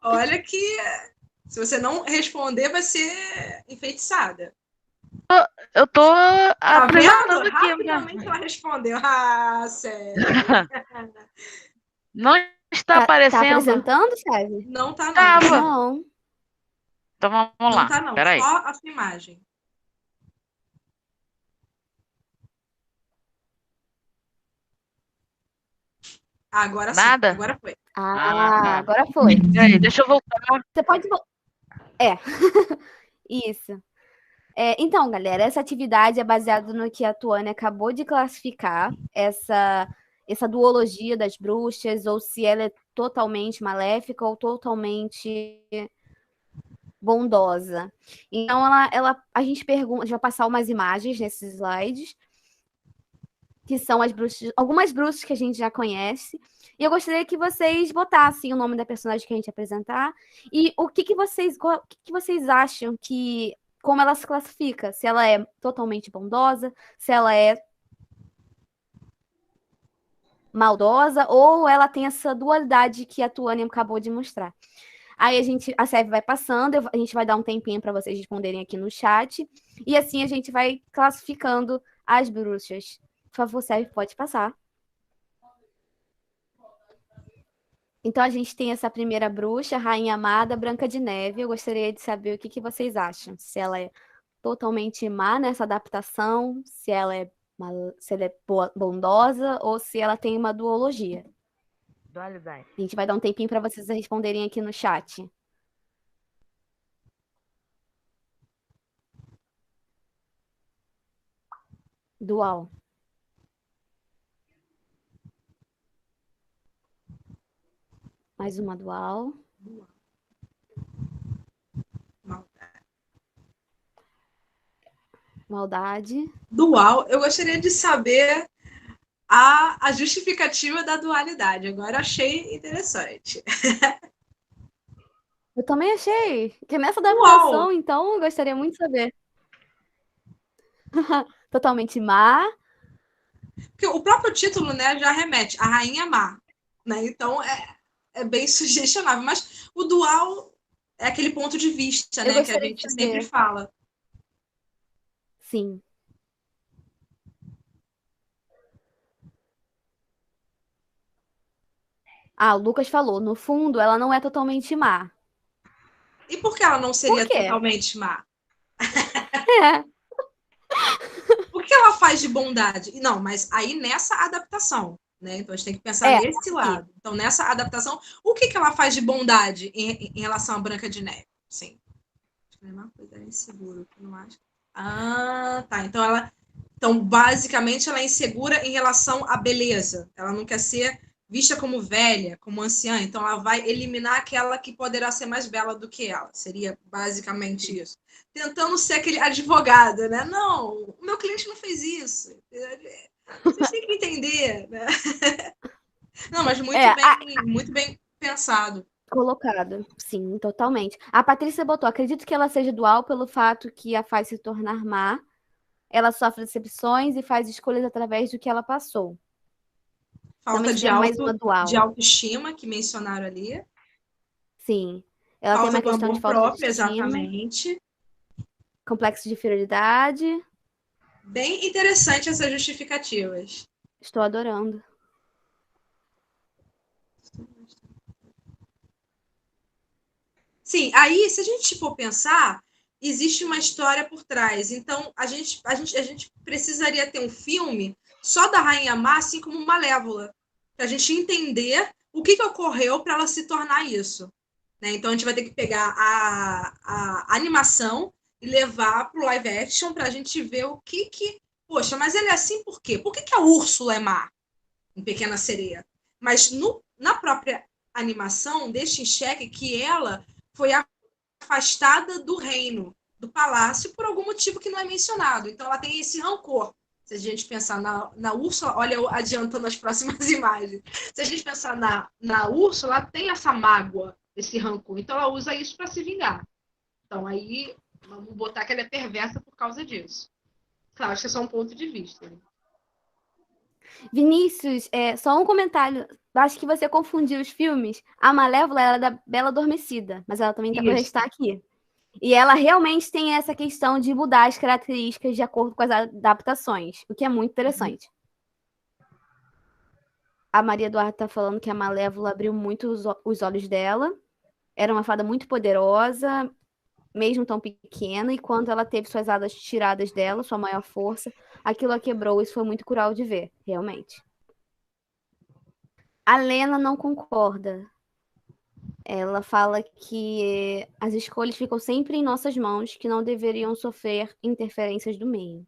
Speaker 2: Olha que se você não responder, vai ser enfeitiçada.
Speaker 4: Eu tô
Speaker 2: Tá
Speaker 4: apresentando
Speaker 2: vendo?
Speaker 4: aqui.
Speaker 2: Rapidamente ela respondeu. Ah, sério.
Speaker 4: Não está
Speaker 3: Tá
Speaker 4: aparecendo?
Speaker 3: apresentando, Seve?
Speaker 2: Não tá, não.
Speaker 4: Tava.
Speaker 3: Não.
Speaker 4: Então vamos
Speaker 2: Não
Speaker 4: lá.
Speaker 2: tá, não.
Speaker 4: Peraí.
Speaker 2: Só a sua imagem. Agora sim.
Speaker 4: Nada?
Speaker 2: Agora foi.
Speaker 3: Agora foi.
Speaker 4: Peraí, deixa eu voltar.
Speaker 3: Você pode... Isso. Então, galera, essa atividade é baseada no que a Tuane acabou de classificar, essa duologia das bruxas, ou se ela é totalmente maléfica ou totalmente bondosa. Então, a gente vai passar umas imagens nesses slides, que são as bruxas, algumas bruxas que a gente já conhece. E eu gostaria que vocês botassem o nome da personagem que a gente apresentar e o que vocês acham como ela se classifica, se ela é totalmente bondosa, se ela é maldosa ou ela tem essa dualidade que a Tuane acabou de mostrar. Aí a Seve vai passando, a gente vai dar um tempinho para vocês responderem aqui no chat e assim a gente vai classificando as bruxas. Por favor, Seve, pode passar. Então, a gente tem essa primeira bruxa, Rainha Amada, Branca de Neve. Eu gostaria de saber o que vocês acham. Se ela é totalmente má nessa adaptação, se ela é bondosa ou se ela tem uma duologia.
Speaker 4: Dualidade.
Speaker 3: A gente vai dar um tempinho para vocês responderem aqui no chat. Dual. Mais uma dual. Maldade.
Speaker 2: Dual. Eu gostaria de saber a justificativa da dualidade. Agora achei interessante.
Speaker 3: Eu também achei. Que nessa adaptação, então, eu gostaria muito de saber. Totalmente má.
Speaker 2: Porque o próprio título, né, já remete a Rainha Má. Né? Então, é bem sugestionável. Mas o dual é aquele ponto de vista, né, que a gente sempre fala.
Speaker 3: Sim. O Lucas falou, no fundo, ela não é totalmente má.
Speaker 2: E por que ela não seria totalmente má? O que ela faz de bondade? Não, mas aí nessa adaptação, né? Então a gente tem que pensar nesse lado. Então, nessa adaptação, o que ela faz de bondade em relação à Branca de Neve? Sim. Acho que é uma coisa insegura, não acho. Tá. Então, basicamente, ela é insegura em relação à beleza. Ela não quer ser vista como velha, como anciã. Então, ela vai eliminar aquela que poderá ser mais bela do que ela. Seria basicamente isso. Tentando ser aquele advogado, né? Não, o meu cliente não fez isso. Vocês têm que entender, né? Não, mas muito bem pensado.
Speaker 3: Colocado, sim, totalmente. A Patrícia botou, acredito que ela seja dual pelo fato que a faz se tornar má. Ela sofre decepções e faz escolhas através do que ela passou.
Speaker 2: Falta de autoestima, que mencionaram ali.
Speaker 3: Sim. Ela
Speaker 2: falta
Speaker 3: tem uma questão de falta
Speaker 2: próprio,
Speaker 3: de estima.
Speaker 2: Exatamente.
Speaker 3: Complexo de inferioridade.
Speaker 2: Bem interessante essas justificativas.
Speaker 3: Estou adorando.
Speaker 2: Sim, aí, se a gente for pensar, existe uma história por trás. Então, a gente precisaria ter um filme só da Rainha Má, assim como Malévola, para a gente entender o que ocorreu para ela se tornar isso. Né? Então, a gente vai ter que pegar a animação e levar para o live action para a gente ver o que... Poxa, mas ele é assim por quê? Por que a Úrsula é má em Pequena Sereia? Mas na própria animação, deixa em xeque que ela foi afastada do reino, do palácio, por algum motivo que não é mencionado. Então, ela tem esse rancor. Se a gente pensar na Úrsula, olha, eu adiantando as próximas imagens. Se a gente pensar na Úrsula, ela tem essa mágoa, esse rancor. Então, ela usa isso para se vingar. Então, aí, vamos botar que ela é perversa por causa disso. Claro, acho que é só um ponto de vista. Né?
Speaker 3: Vinícius, só um comentário. Acho que você confundiu os filmes. A Malévola era da Bela Adormecida, mas ela também está aqui. E ela realmente tem essa questão de mudar as características de acordo com as adaptações, o que é muito interessante. A Maria Eduarda está falando que a Malévola abriu muito os olhos dela. Era uma fada muito poderosa, mesmo tão pequena, e quando ela teve suas asas tiradas dela, sua maior força, aquilo a quebrou. Isso foi muito cruel de ver, realmente. A Lena não concorda. Ela fala que as escolhas ficam sempre em nossas mãos, que não deveriam sofrer interferências do meio.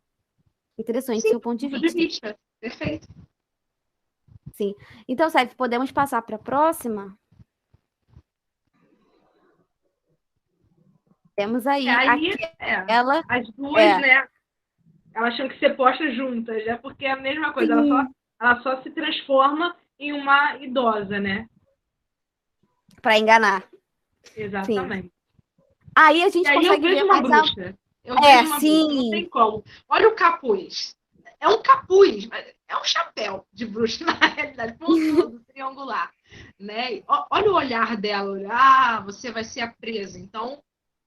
Speaker 3: Interessante seu ponto de vista.
Speaker 2: Perfeito.
Speaker 3: Sim. Então, Sérgio, podemos passar para a próxima? Temos aí. Ela,
Speaker 2: as duas, né? Elas tinham que ser postas juntas, né? Porque é a mesma coisa. Ela só se transforma em uma idosa, né?
Speaker 3: Para enganar.
Speaker 2: Exatamente.
Speaker 3: Sim. Aí a gente consegue ver
Speaker 2: uma bruxa. Eu vejo uma
Speaker 3: sim.
Speaker 2: bruxa, não tem como. Olha o capuz. É um capuz, mas é um chapéu de bruxa, na realidade, pontudo, triangular. Né? Olha o olhar dela. Você vai ser a presa. Então,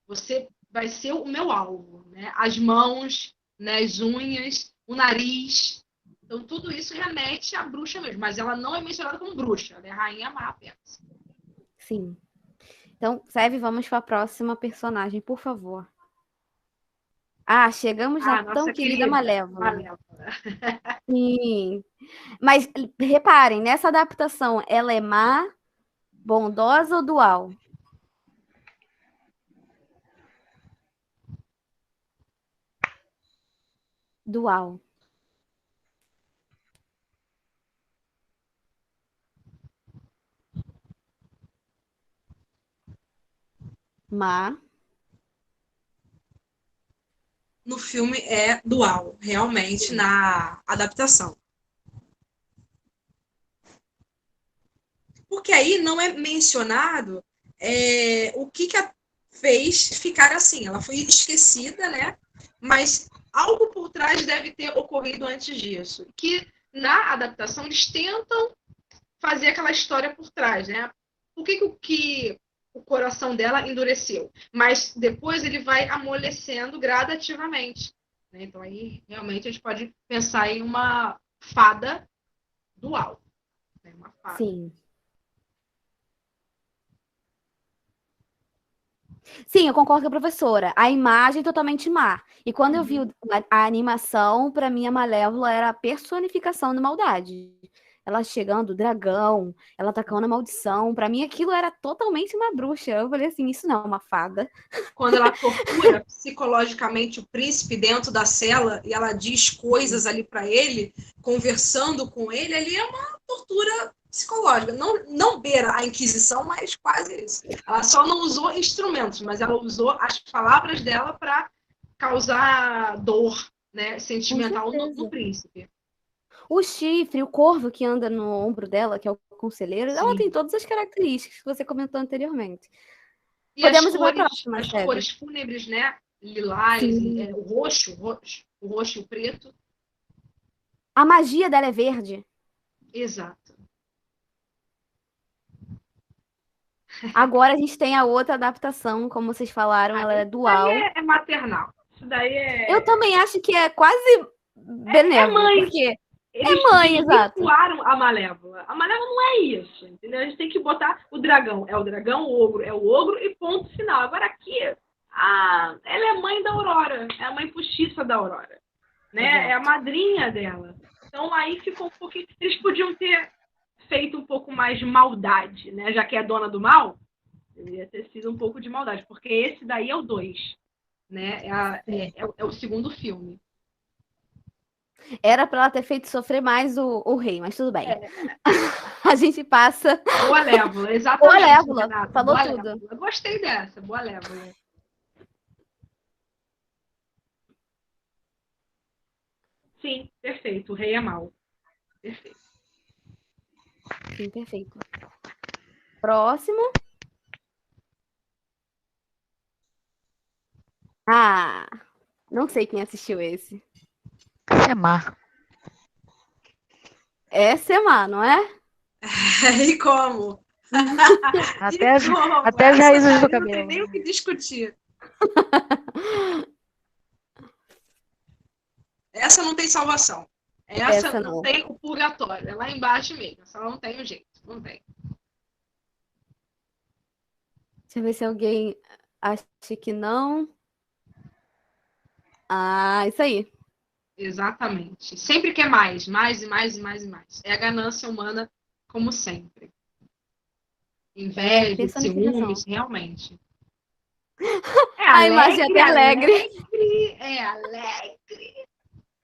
Speaker 2: você vai ser o meu alvo. Né? As mãos, né? As unhas, o nariz. Então, tudo isso remete à bruxa mesmo. Mas ela não é mencionada como bruxa. Ela é rainha má apenas.
Speaker 3: Sim. Então, Sérgio, vamos para a próxima personagem, por favor. Chegamos na tão querida Malévola. Sim. Mas reparem, nessa adaptação, ela é má, bondosa ou dual? Dual. Má.
Speaker 2: No filme é dual, realmente, na adaptação. Porque aí não é mencionado o que a fez ficar assim. Ela foi esquecida, né? Mas algo por trás deve ter ocorrido antes disso. Que na adaptação eles tentam fazer aquela história por trás, né? Por que o coração dela endureceu? Mas depois ele vai amolecendo gradativamente. Né? Então aí realmente a gente pode pensar em uma fada dual. Né? Uma fada.
Speaker 3: Sim. Sim, eu concordo com a professora. A imagem é totalmente má. E quando eu vi a animação, para mim a Malévola era a personificação da maldade. Ela chegando, o dragão, ela atacando a maldição. Para mim aquilo era totalmente uma bruxa. Eu falei assim, isso não é uma fada.
Speaker 2: Quando ela tortura psicologicamente o príncipe dentro da cela e ela diz coisas ali para ele, conversando com ele, ali é uma tortura psicológica. Não beira a Inquisição, mas quase isso. Ela só não usou instrumentos, mas ela usou as palavras dela para causar dor, né, sentimental no príncipe.
Speaker 3: O chifre, o corvo que anda no ombro dela, que é o conselheiro, ela tem todas as características que você comentou anteriormente.
Speaker 2: E
Speaker 3: podemos
Speaker 2: as cores fúnebres, né? Lilás, o roxo e o preto.
Speaker 3: A magia dela é verde.
Speaker 2: Exato.
Speaker 3: Agora a gente tem a outra adaptação, como vocês falaram, ela é dual.
Speaker 2: Isso daí é maternal. Isso daí é...
Speaker 3: Eu também acho que é quase benévolo,
Speaker 2: mãe.
Speaker 3: Porque
Speaker 2: eles
Speaker 3: mãe, exato.
Speaker 2: a Malévola. A Malévola não é isso, entendeu? A gente tem que botar o dragão. É o dragão, o ogro é o ogro e ponto final. Agora aqui, ela é a mãe da Aurora, é a mãe postiça da Aurora, né? É a madrinha dela. Então aí ficou um pouquinho. Eles podiam ter feito um pouco mais de maldade, né? Já que é a dona do mal, deveria ter sido um pouco de maldade, porque esse daí é o 2, né? É o segundo filme.
Speaker 3: Era pra ela ter feito sofrer mais o rei, mas tudo bem. A gente passa.
Speaker 2: Boa Lévola, exatamente.
Speaker 3: Boa Lévola,
Speaker 2: Renata,
Speaker 3: falou
Speaker 2: boa
Speaker 3: tudo.
Speaker 2: Lévola. Eu gostei dessa, boa Lévola. Sim, perfeito. O rei é mau. Perfeito.
Speaker 3: Sim, perfeito. Próximo. Não sei quem assistiu esse.
Speaker 4: Semar.
Speaker 3: É Semar, não é?
Speaker 2: E como?
Speaker 4: Até as,
Speaker 2: E como?
Speaker 4: até as
Speaker 2: Essa
Speaker 4: raízes
Speaker 2: daí
Speaker 4: do
Speaker 2: não tem
Speaker 4: cabelo.
Speaker 2: nem o que discutir. Essa não tem salvação. Essa não tem o purgatório. É lá embaixo mesmo. Essa não tem o jeito. Não tem.
Speaker 3: Deixa eu ver se alguém acha que não. Isso aí.
Speaker 2: Exatamente. Sempre quer mais, mais e mais e mais e mais. É a ganância humana, como sempre. Inveja,
Speaker 3: personificação.
Speaker 2: ciúmes, realmente.
Speaker 3: A imagem é até alegre.
Speaker 2: É alegre.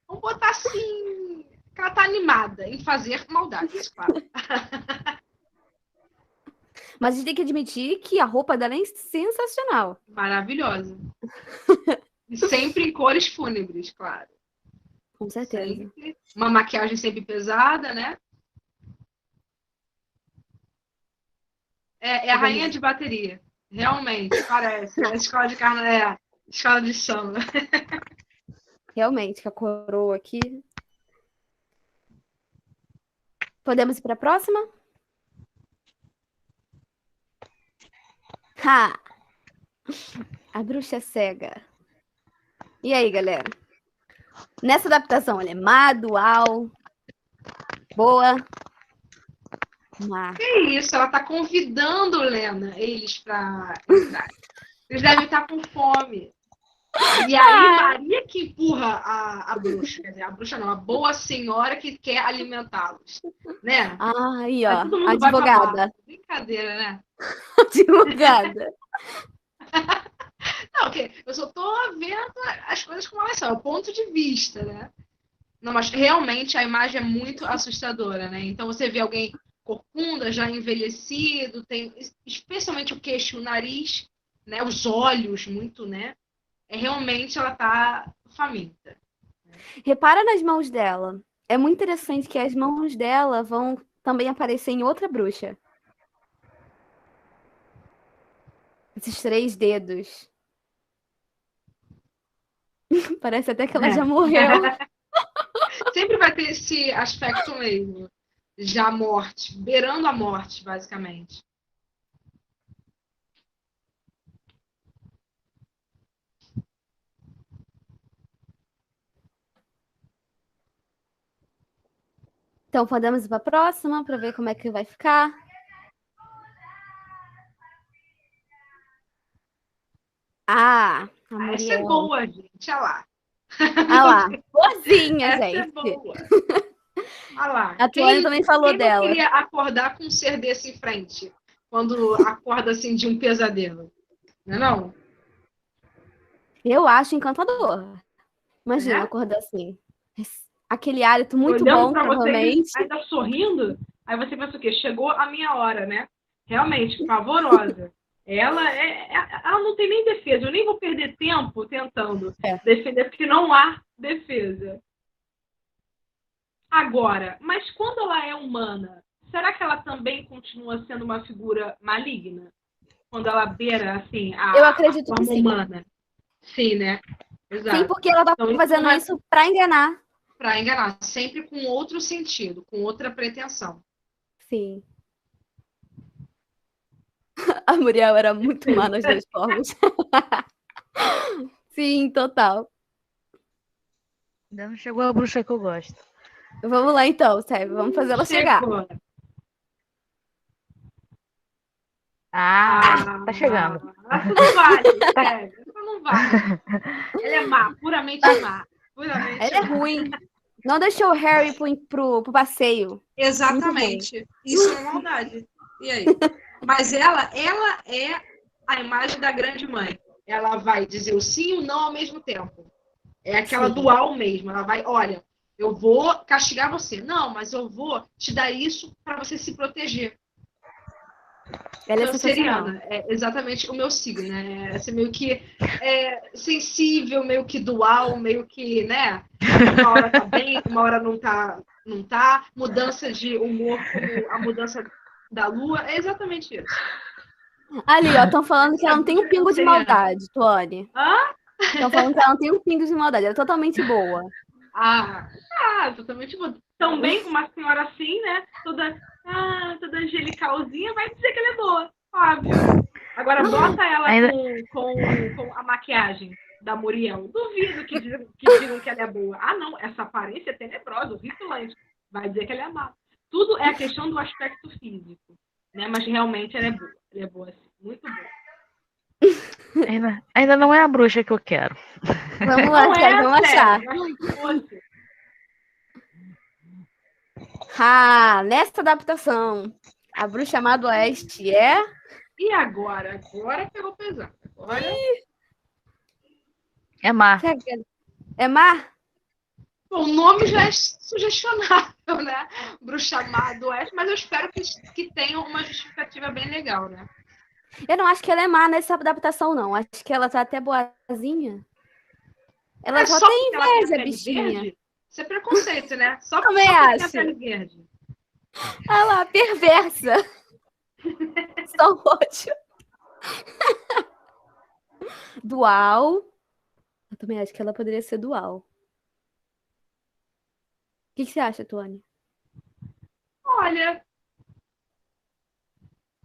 Speaker 2: Vamos botar assim, que ela tá animada em fazer maldades, claro.
Speaker 3: Mas a gente tem que admitir que a roupa dela é sensacional.
Speaker 2: Maravilhosa. E sempre em cores fúnebres, claro.
Speaker 3: Com certeza.
Speaker 2: Sempre. Uma maquiagem sempre pesada, né? É a rainha de bateria. Realmente, parece. É a escola de carnaval, escola de samba.
Speaker 3: Realmente, com a coroa aqui. Podemos ir para a próxima? A bruxa cega. E aí, galera? Nessa adaptação, ela é má, dual, boa? Má.
Speaker 2: Que isso? Ela tá convidando, Lena, eles para entrar. Eles devem estar com fome. E aí, Maria que empurra a bruxa. Quer dizer, a bruxa não, a boa senhora que quer alimentá-los. Né?
Speaker 3: Aí, ó.
Speaker 2: Aí todo mundo
Speaker 3: Advogada.
Speaker 2: Brincadeira, né?
Speaker 3: Advogada.
Speaker 2: Não, okay. Eu só tô vendo as coisas como elas são, é o ponto de vista, né? Não, mas realmente a imagem é muito assustadora, né? Então você vê alguém corcunda, já envelhecido, tem especialmente o queixo, o nariz, né? Os olhos, muito, né? Realmente ela tá faminta.
Speaker 3: Repara nas mãos dela. É muito interessante que as mãos dela vão também aparecer em outra bruxa. Esses 3 dedos. Parece até que ela já morreu.
Speaker 2: Sempre vai ter esse aspecto mesmo. Já morte, beirando a morte, basicamente.
Speaker 3: Então, podemos ir para a próxima para ver como é que vai ficar. A Muriel.
Speaker 2: Essa é boa, gente. Olha lá.
Speaker 3: Olha lá. Boazinha,
Speaker 2: Essa
Speaker 3: gente.
Speaker 2: é boa. Olha lá.
Speaker 3: A Tuane também falou dela.
Speaker 2: Quem queria acordar com um ser desse em frente? Quando acorda assim de um pesadelo. Não é não?
Speaker 3: Eu acho encantador. Imagina acordar assim. Aquele hálito muito bom, provavelmente.
Speaker 2: Você, ainda sorrindo, aí você pensa o quê? Chegou a minha hora, né? Realmente, pavorosa. Ela não tem nem defesa. Eu nem vou perder tempo tentando defender, porque não há defesa. Agora, mas quando ela é humana, será que ela também continua sendo uma figura maligna? Quando ela beira, assim,
Speaker 3: Eu acredito
Speaker 2: a forma
Speaker 3: que sim.
Speaker 2: humana? Sim, né? Exato.
Speaker 3: Sim, porque ela tá fazendo isso para enganar.
Speaker 2: Para enganar, sempre com outro sentido, com outra pretensão.
Speaker 3: Sim. A Muriel era muito má nas 2 formas. Sim, total.
Speaker 4: Ainda não chegou a bruxa que eu gosto.
Speaker 3: Vamos lá então, Sérgio. Vamos fazer ela chegar.
Speaker 4: Tá chegando.
Speaker 2: Essa não vale, sério. Essa não vale. Ela é má, puramente má. Puramente
Speaker 3: Ela é
Speaker 2: má.
Speaker 3: ruim. Não deixou o Harry pro passeio.
Speaker 2: Exatamente. Isso é uma maldade. E aí? Mas ela é a imagem da grande mãe. Ela vai dizer o sim e o não ao mesmo tempo. É aquela
Speaker 3: Sim.
Speaker 2: dual mesmo. Ela vai, olha, eu vou castigar você. Não, mas eu vou te dar isso para você se proteger.
Speaker 3: Ela é sensacional.
Speaker 2: Canceriana, é exatamente o meu signo, né? Essa meio que sensível, meio que dual, meio que, né? Uma hora tá bem, uma hora não tá, não tá. Mudança de humor, como a mudança da lua, é exatamente isso.
Speaker 3: Ali, ó, estão falando que ela não tem um pingo de
Speaker 2: Canceriana.
Speaker 3: maldade, Tuane.
Speaker 2: Hã?
Speaker 3: Estão falando que ela não tem um pingo de maldade. Ela é totalmente boa.
Speaker 2: Totalmente boa. Também uma senhora assim, né? Toda angelicalzinha, vai dizer que ela é boa, óbvio. Agora bota ela com a maquiagem da Muriel. Duvido que digam que ela é boa. Ah, não, essa aparência é tenebrosa, horripilante. Vai dizer que ela é má. Tudo é a questão do aspecto físico, né? Mas realmente ela é boa. Ela é boa, assim, muito boa.
Speaker 4: Ainda não é a bruxa que eu quero.
Speaker 3: Vamos lá, Kelly, vamos achar. Nessa adaptação, a bruxa má do Oeste é...
Speaker 2: E agora? Agora pegou pesado. Agora...
Speaker 4: É má.
Speaker 3: É má?
Speaker 2: Bom, o nome já é sugestionável, né? Bruxa má do Oeste, mas eu espero que tenha uma justificativa bem legal, né?
Speaker 3: Eu não acho que ela é má nessa adaptação, não. Acho que ela tá até boazinha. Ela só tem inveja, bichinha.
Speaker 2: Verde? Isso é preconceito, né? Só
Speaker 3: Também
Speaker 2: porque tem a
Speaker 3: acho.
Speaker 2: pele verde.
Speaker 3: Olha lá, perversa. Só ódio. Dual. Eu também acho que ela poderia ser dual. O que você acha, Tuane?
Speaker 2: Olha,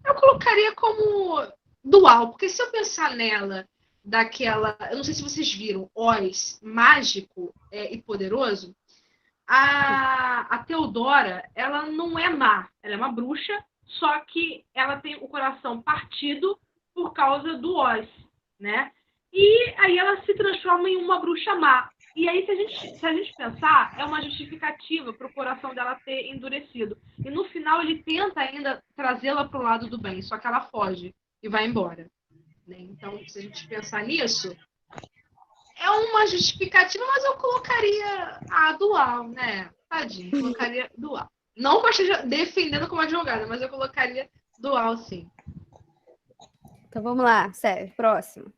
Speaker 2: eu colocaria como dual, porque se eu pensar nela daquela... Eu não sei se vocês viram, Oz, mágico e poderoso, a Teodora, ela não é má, ela é uma bruxa, só que ela tem o coração partido por causa do Oz, né? E aí ela se transforma em uma bruxa má. E aí, se a gente pensar, é uma justificativa para o coração dela ter endurecido. E no final ele tenta ainda trazê-la para o lado do bem, só que ela foge e vai embora. Né? Então, se a gente pensar nisso, é uma justificativa, mas eu colocaria a dual, né? Tadinho, colocaria dual. Não que eu esteja defendendo como advogada, mas eu colocaria dual, sim.
Speaker 3: Então vamos lá, sério, próximo.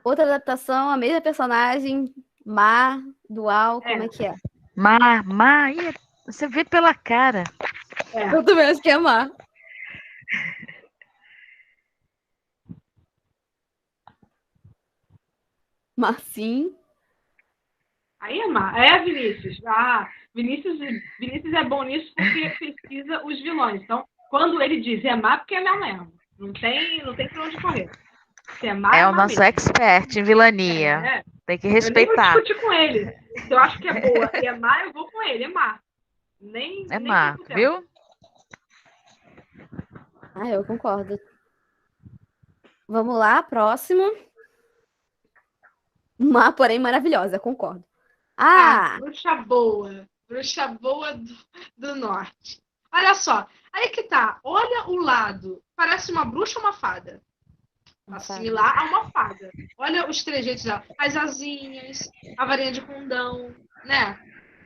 Speaker 3: Outra adaptação, a mesma personagem, má, dual, como é que é?
Speaker 4: Má, você vê pela cara.
Speaker 3: Eu também acho que é má. Marcinho.
Speaker 2: Aí é má. É Vinícius. Vinícius é bom nisso porque pesquisa os vilões. Então, quando ele diz é má, porque é má mesmo. Não tem pra onde correr. Se é má,
Speaker 4: É
Speaker 2: é
Speaker 4: o
Speaker 2: má
Speaker 4: nosso
Speaker 2: mesmo.
Speaker 4: expert em vilania. Tem que respeitar.
Speaker 2: Eu nem vou discutir com ele. Se eu acho que é boa e é má, eu vou com ele. É má.
Speaker 4: É má, viu?
Speaker 3: Eu concordo. Vamos lá, próximo. Má, porém maravilhosa, concordo.
Speaker 2: Bruxa boa. Bruxa boa do norte. Olha só. Aí que tá. Olha o lado. Parece uma bruxa ou uma fada? Assimilar a uma fada. Olha os trejeitos dela. As asinhas, a varinha de condão, né?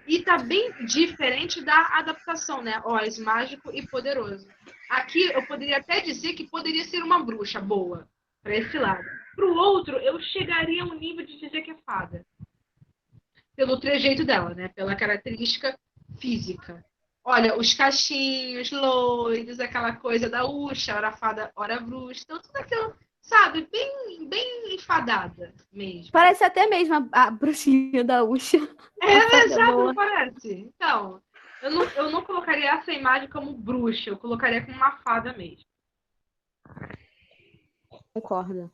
Speaker 2: E tá bem diferente da adaptação, né? Oz, mágico e poderoso. Aqui eu poderia até dizer que poderia ser uma bruxa boa, para esse lado. Para o outro, eu chegaria ao nível de dizer que é fada. Pelo trejeito dela, né? Pela característica física. Olha, os cachinhos, loiros, aquela coisa da Uxa, ora fada, ora bruxa. Então, tudo aquilo, sabe? Bem enfadada mesmo.
Speaker 3: Parece até mesmo a bruxinha da Uxa.
Speaker 2: Exato, não parece? Então, eu não colocaria essa imagem como bruxa, eu colocaria como uma fada mesmo.
Speaker 3: Concordo.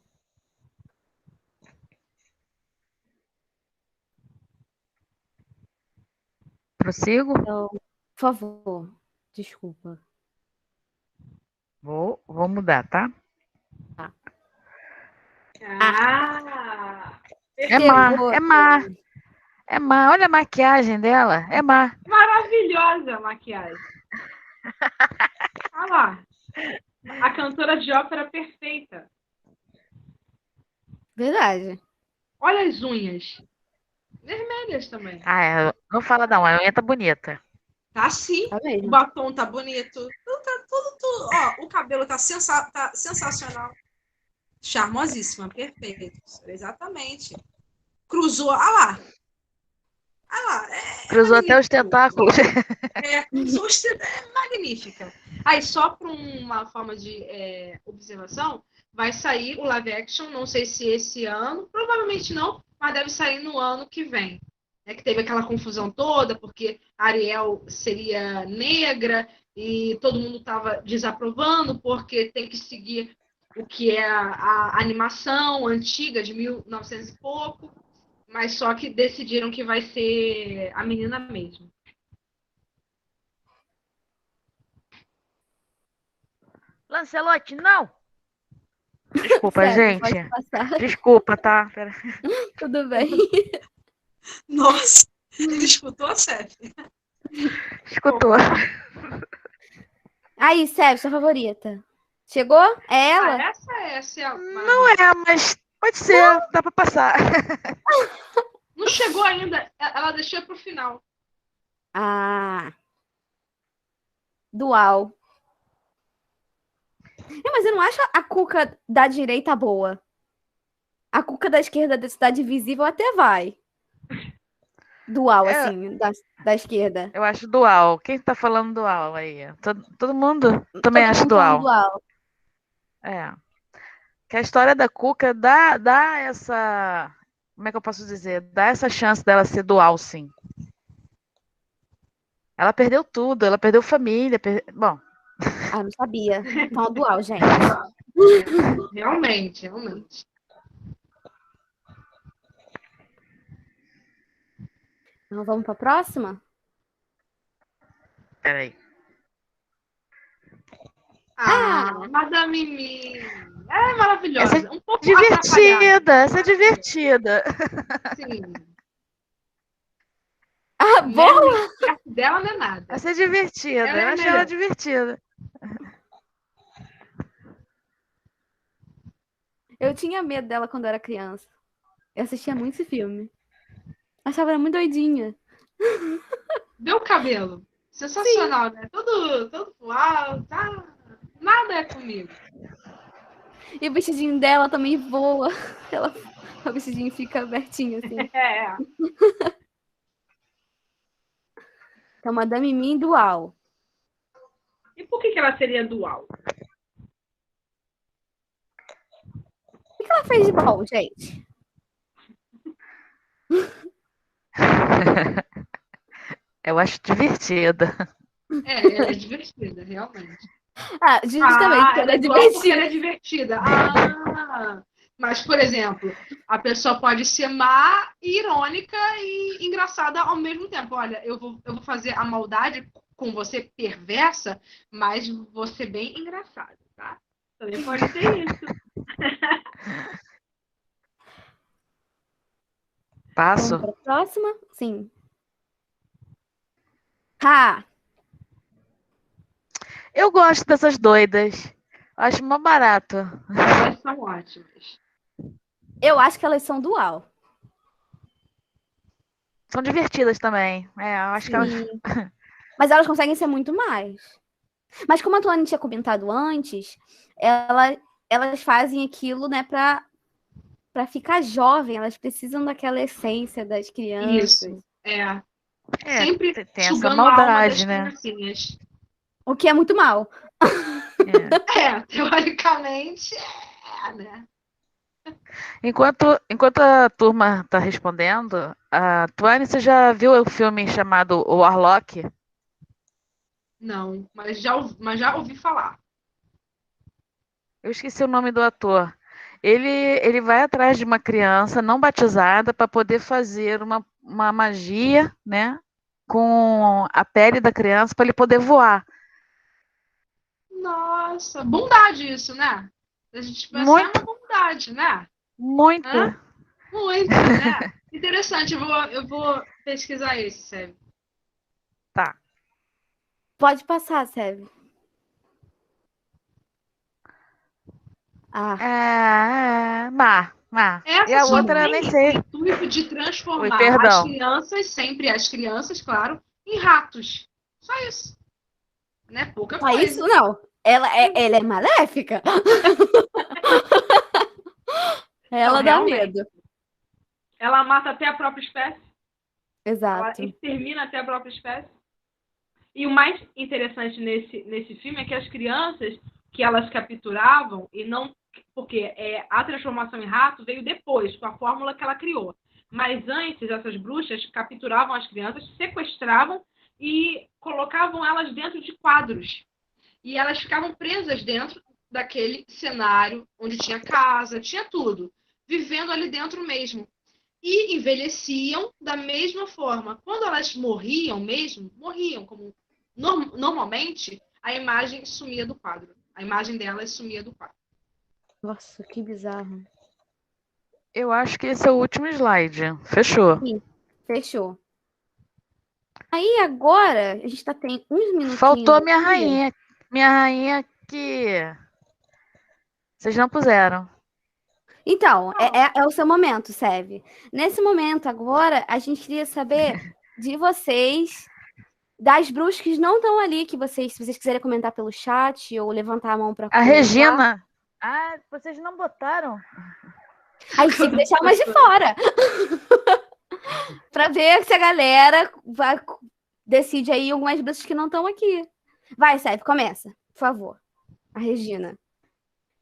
Speaker 4: Prossigo?
Speaker 3: Então, por favor. Desculpa.
Speaker 4: Vou mudar, tá? É má,
Speaker 3: Chegou.
Speaker 4: é má. É má. Olha a maquiagem dela. É má.
Speaker 2: Maravilhosa a maquiagem. Olha lá. A cantora de ópera perfeita.
Speaker 3: Verdade.
Speaker 2: Olha as unhas. Vermelhas também.
Speaker 4: Não fala não. A unha tá bonita.
Speaker 2: Tá sim.
Speaker 3: Tá
Speaker 2: O
Speaker 3: mesmo.
Speaker 2: batom tá bonito. Tudo. Ó, o cabelo tá sensacional. Charmosíssima. Perfeito. Exatamente. Cruzou. Olha lá. Olha lá.
Speaker 4: Cruzou até os
Speaker 2: magnífico.
Speaker 4: tentáculos.
Speaker 2: É magnífica. Aí, só para uma forma de observação, vai sair o live action, não sei se esse ano, provavelmente não, mas deve sair no ano que vem. É que teve aquela confusão toda, porque Ariel seria negra e todo mundo estava desaprovando, porque tem que seguir o que é a animação antiga de 1900 e pouco, mas só que decidiram que vai ser a menina mesmo.
Speaker 4: Lancelote, não! Desculpa,
Speaker 3: Sério, pode
Speaker 4: gente.
Speaker 3: passar.
Speaker 4: Desculpa, tá? Pera.
Speaker 3: Tudo bem.
Speaker 2: Nossa, ele escutou a chefe.
Speaker 4: Escutou.
Speaker 3: Aí, Sérgio, sua favorita. Chegou? É ela?
Speaker 2: Essa é a
Speaker 4: Não é, mas pode ser. Dá pra passar.
Speaker 2: Não chegou ainda. Ela deixou pro final.
Speaker 3: Ah. Dual. Mas eu não acho a Cuca da direita boa. A Cuca da esquerda da Cidade Invisível até vai. Dual, assim, da esquerda.
Speaker 4: Eu acho dual. Quem tá falando dual aí? Todo mundo também acha
Speaker 3: mundo falando
Speaker 4: dual.
Speaker 3: dual.
Speaker 4: É. Que a história da Cuca dá essa. Como é que eu posso dizer? Dá essa chance dela ser dual, sim. Ela perdeu tudo, ela perdeu família. Bom.
Speaker 3: Ah, não sabia. Então, dual, gente.
Speaker 2: Realmente.
Speaker 3: Então, vamos para a próxima?
Speaker 4: Peraí.
Speaker 2: Madame Mimi. É maravilhosa.
Speaker 4: Essa é
Speaker 2: um pouco
Speaker 4: divertida, essa é divertida.
Speaker 2: Sim.
Speaker 3: Ah, boa!
Speaker 2: Perto dela não é nada.
Speaker 4: Essa é divertida,
Speaker 2: Ela é
Speaker 4: eu achei
Speaker 2: melhor.
Speaker 4: ela divertida.
Speaker 3: Eu tinha medo dela quando eu era criança. Eu assistia muito esse filme. Achava ela muito doidinha.
Speaker 2: Vê o cabelo. Sensacional, né? Todo voado, tá? Nada é comigo.
Speaker 3: E o vestidinho dela também voa. O vestidinho fica abertinho, assim.
Speaker 2: É.
Speaker 3: Então, Madame Mim dual.
Speaker 2: E por que ela seria dual?
Speaker 3: O que ela fez de bom, gente?
Speaker 4: Eu acho divertida.
Speaker 2: Ela é divertida, realmente.
Speaker 3: Ah, justamente, porque ela é
Speaker 2: dual porque
Speaker 3: divertida.
Speaker 2: ela é divertida. Mas, por exemplo, a pessoa pode ser má, irônica e engraçada ao mesmo tempo. Olha, eu vou fazer a maldade com você perversa, mas vou ser bem engraçada, tá? Também pode ter isso.
Speaker 4: Passo?
Speaker 3: Vamos para a próxima? Sim. Ha!
Speaker 4: Eu gosto dessas doidas. Acho mó barato.
Speaker 2: Elas são ótimas.
Speaker 3: Eu acho que elas são dual.
Speaker 4: São divertidas também. Eu acho que elas...
Speaker 3: Mas elas conseguem ser muito mais. Mas como a Tuane tinha comentado antes, elas fazem aquilo, né, pra ficar jovem. Elas precisam daquela essência das crianças.
Speaker 2: Isso, sempre
Speaker 4: tem essa
Speaker 2: sugando a alma das
Speaker 4: maldade, né?
Speaker 2: criancinhas.
Speaker 3: O que é muito mal.
Speaker 2: Teoricamente, né?
Speaker 4: Enquanto a turma tá respondendo, a Tuane, você já viu o filme chamado O Warlock?
Speaker 2: Não, mas já ouvi falar.
Speaker 4: Eu esqueci o nome do ator. Ele vai atrás de uma criança não batizada para poder fazer uma magia, né, com a pele da criança para ele poder voar.
Speaker 2: Nossa, bondade isso, né? A gente pensa, é
Speaker 4: Muito.
Speaker 2: uma bondade, né?
Speaker 4: Muito.
Speaker 2: Hã? Muito, né? Interessante, eu vou pesquisar esse, sério.
Speaker 4: Tá.
Speaker 3: Pode passar, Sérgio. Ah,
Speaker 4: Má. E
Speaker 2: Essa
Speaker 4: a
Speaker 2: só
Speaker 4: outra eu nem
Speaker 2: tem o
Speaker 4: sei.
Speaker 2: intuito de
Speaker 4: Oi,
Speaker 2: transformar as
Speaker 4: perdão.
Speaker 2: crianças, sempre as crianças, claro, em ratos. Só isso. Não é pouca
Speaker 3: só isso
Speaker 2: coisa.
Speaker 3: não. Ela é maléfica. Ela
Speaker 2: Não,
Speaker 3: dá
Speaker 2: realmente.
Speaker 3: medo.
Speaker 2: Ela mata até a própria espécie. Ela
Speaker 3: Exato.
Speaker 2: extermina até a própria espécie. E o mais interessante nesse filme é que as crianças que elas capturavam, e não. Porque a transformação em rato veio depois, com a fórmula que ela criou. Mas antes, essas bruxas capturavam as crianças, sequestravam e colocavam elas dentro de quadros. E elas ficavam presas dentro daquele cenário onde tinha casa, tinha tudo, vivendo ali dentro mesmo. E envelheciam da mesma forma. Quando elas morriam mesmo, morriam como normalmente, a imagem sumia do quadro. A imagem delas sumia do quadro.
Speaker 3: Nossa, que bizarro.
Speaker 4: Eu acho que esse é o último slide. Fechou.
Speaker 3: Sim, fechou. Aí agora, a gente tem uns minutinhos
Speaker 4: Faltou minha
Speaker 3: aqui.
Speaker 4: rainha. Minha rainha que vocês não puseram.
Speaker 3: Então, é o seu momento, Seve. Nesse momento, agora, a gente queria saber de vocês, das bruxas que não estão ali, que vocês, se vocês quiserem comentar pelo chat ou levantar a mão para
Speaker 4: A
Speaker 3: comentar.
Speaker 4: Regina. Ah, vocês não botaram?
Speaker 3: A gente tem que deixar umas de fora. Para ver se a galera decide aí algumas bruxas que não estão aqui. Vai, Seve, começa, por favor. A Regina.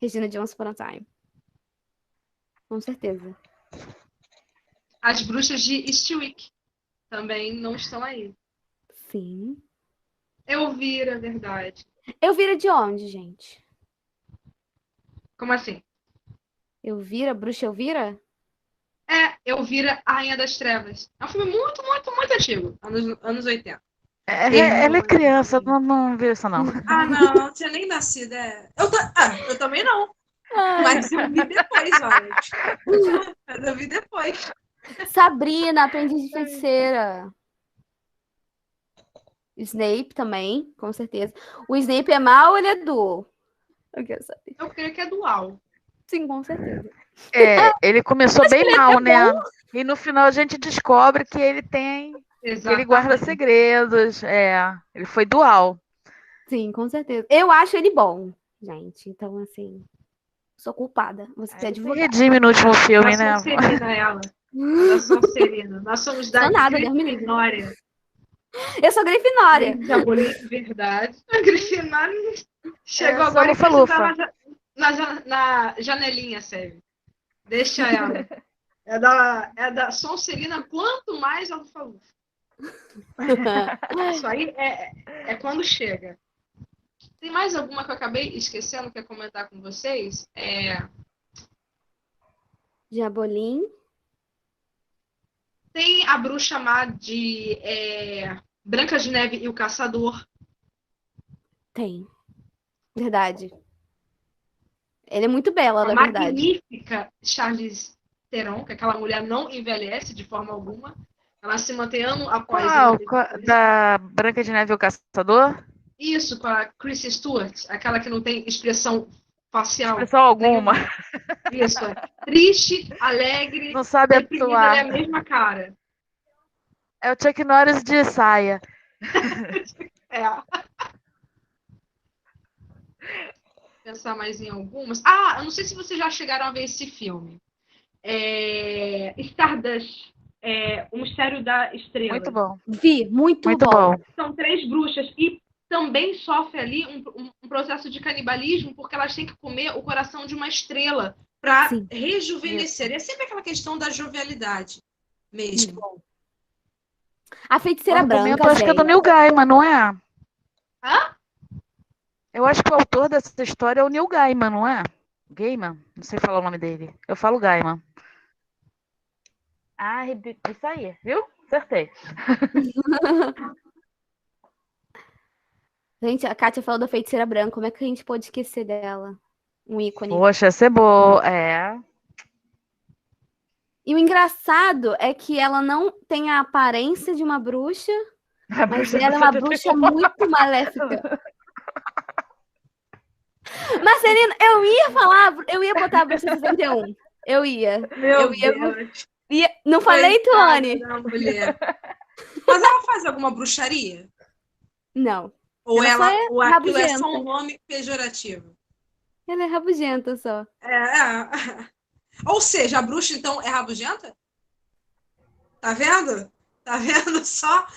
Speaker 3: Regina de Once Upon a Time. Com certeza.
Speaker 2: As bruxas de Eastwick também não estão aí.
Speaker 3: Sim.
Speaker 2: Elvira, verdade.
Speaker 3: Elvira de onde, gente?
Speaker 2: Como assim?
Speaker 3: Elvira? Bruxa Elvira?
Speaker 2: Elvira, a Rainha das Trevas. É um filme muito, muito, muito antigo. Anos 80.
Speaker 4: Ela é criança, não viu isso não.
Speaker 2: Ah, não tinha nem nascido. Eu também não. Mas eu vi depois, olha. Mas eu vi depois.
Speaker 3: Sabrina, Aprendiz de Feiticeira. Snape também, com certeza. O Snape é mau ou ele é do? Eu quero saber.
Speaker 2: Eu creio que é dual.
Speaker 3: Sim, com certeza.
Speaker 4: Ele começou bem mal, né? E no final a gente descobre que ele tem.
Speaker 2: Exatamente.
Speaker 4: Que ele guarda segredos. Ele foi dual.
Speaker 3: Sim, com certeza. Eu acho ele bom, gente. Então, assim, sou culpada. Você é
Speaker 4: Se
Speaker 3: advogada.
Speaker 4: redime no último filme, né?
Speaker 2: Sonserina, ela. Ela é Sonserina. Nós somos da
Speaker 3: Sou nada, Deus me livre.
Speaker 2: Grifinória.
Speaker 3: Eu sou Grifinória.
Speaker 2: Verdade. A Grifinória chegou agora e
Speaker 4: lufa-lufa.
Speaker 2: na janelinha, sério. Deixa ela. É da Sonserina, quanto mais a lufa-lufa. Isso aí é quando chega. Tem mais alguma que eu acabei esquecendo que eu comentar com vocês?
Speaker 3: Diabolim.
Speaker 2: Tem a bruxa má de Branca de Neve e o Caçador.
Speaker 3: Tem. Verdade. Ele é muito bela,
Speaker 2: A
Speaker 3: na verdade.
Speaker 2: magnífica Charlize Theron, que aquela mulher não envelhece de forma alguma. Ela se mantém ano após ano.
Speaker 4: Da Branca de Neve e o Caçador?
Speaker 2: Isso, com a Kristen Stewart, aquela que não tem expressão facial.
Speaker 4: Expressão alguma.
Speaker 2: Isso, triste, alegre,
Speaker 4: não sabe
Speaker 2: deprimida,
Speaker 4: atuar.
Speaker 2: é a mesma cara.
Speaker 4: É o Chuck Norris de saia.
Speaker 2: Pensar mais em algumas. Eu não sei se vocês já chegaram a ver esse filme. Stardust, O Mistério da Estrela.
Speaker 4: Muito bom.
Speaker 3: Vi, muito
Speaker 4: bom.
Speaker 2: São 3 bruxas e também sofre ali um processo de canibalismo porque elas têm que comer o coração de uma estrela para rejuvenescer. É sempre aquela questão da jovialidade mesmo.
Speaker 3: A Feiticeira Branca,
Speaker 4: eu acho que é do Neil Gaiman, não é?
Speaker 2: Hã?
Speaker 4: Eu acho que o autor dessa história é o Neil Gaiman, não é? Gaiman? Não sei falar o nome dele. Eu falo Gaiman. Isso aí, viu? Acertei.
Speaker 3: Gente, a Kátia falou da Feiticeira Branca. Como é que a gente pode esquecer dela? Um ícone.
Speaker 4: Poxa, essa é boa. É.
Speaker 3: E o engraçado é que ela não tem a aparência de uma bruxa,
Speaker 4: A
Speaker 3: mas
Speaker 4: bruxa
Speaker 3: ela é
Speaker 4: do
Speaker 3: uma
Speaker 4: 71.
Speaker 3: bruxa muito maléfica. Marcelino, eu ia botar a bruxa 61. Eu ia.
Speaker 2: Meu
Speaker 3: Eu ia,
Speaker 2: Deus.
Speaker 3: não falei,
Speaker 2: Coitada
Speaker 3: Tuane?
Speaker 2: da mulher. Mas ela faz alguma bruxaria?
Speaker 3: Não.
Speaker 2: Ou
Speaker 3: Ela só é
Speaker 2: ou aquilo é só
Speaker 3: rabugenta.
Speaker 2: um nome pejorativo?
Speaker 3: Ela é rabugenta só.
Speaker 2: Ou seja, a bruxa, então, é rabugenta? Tá vendo? Tá vendo só?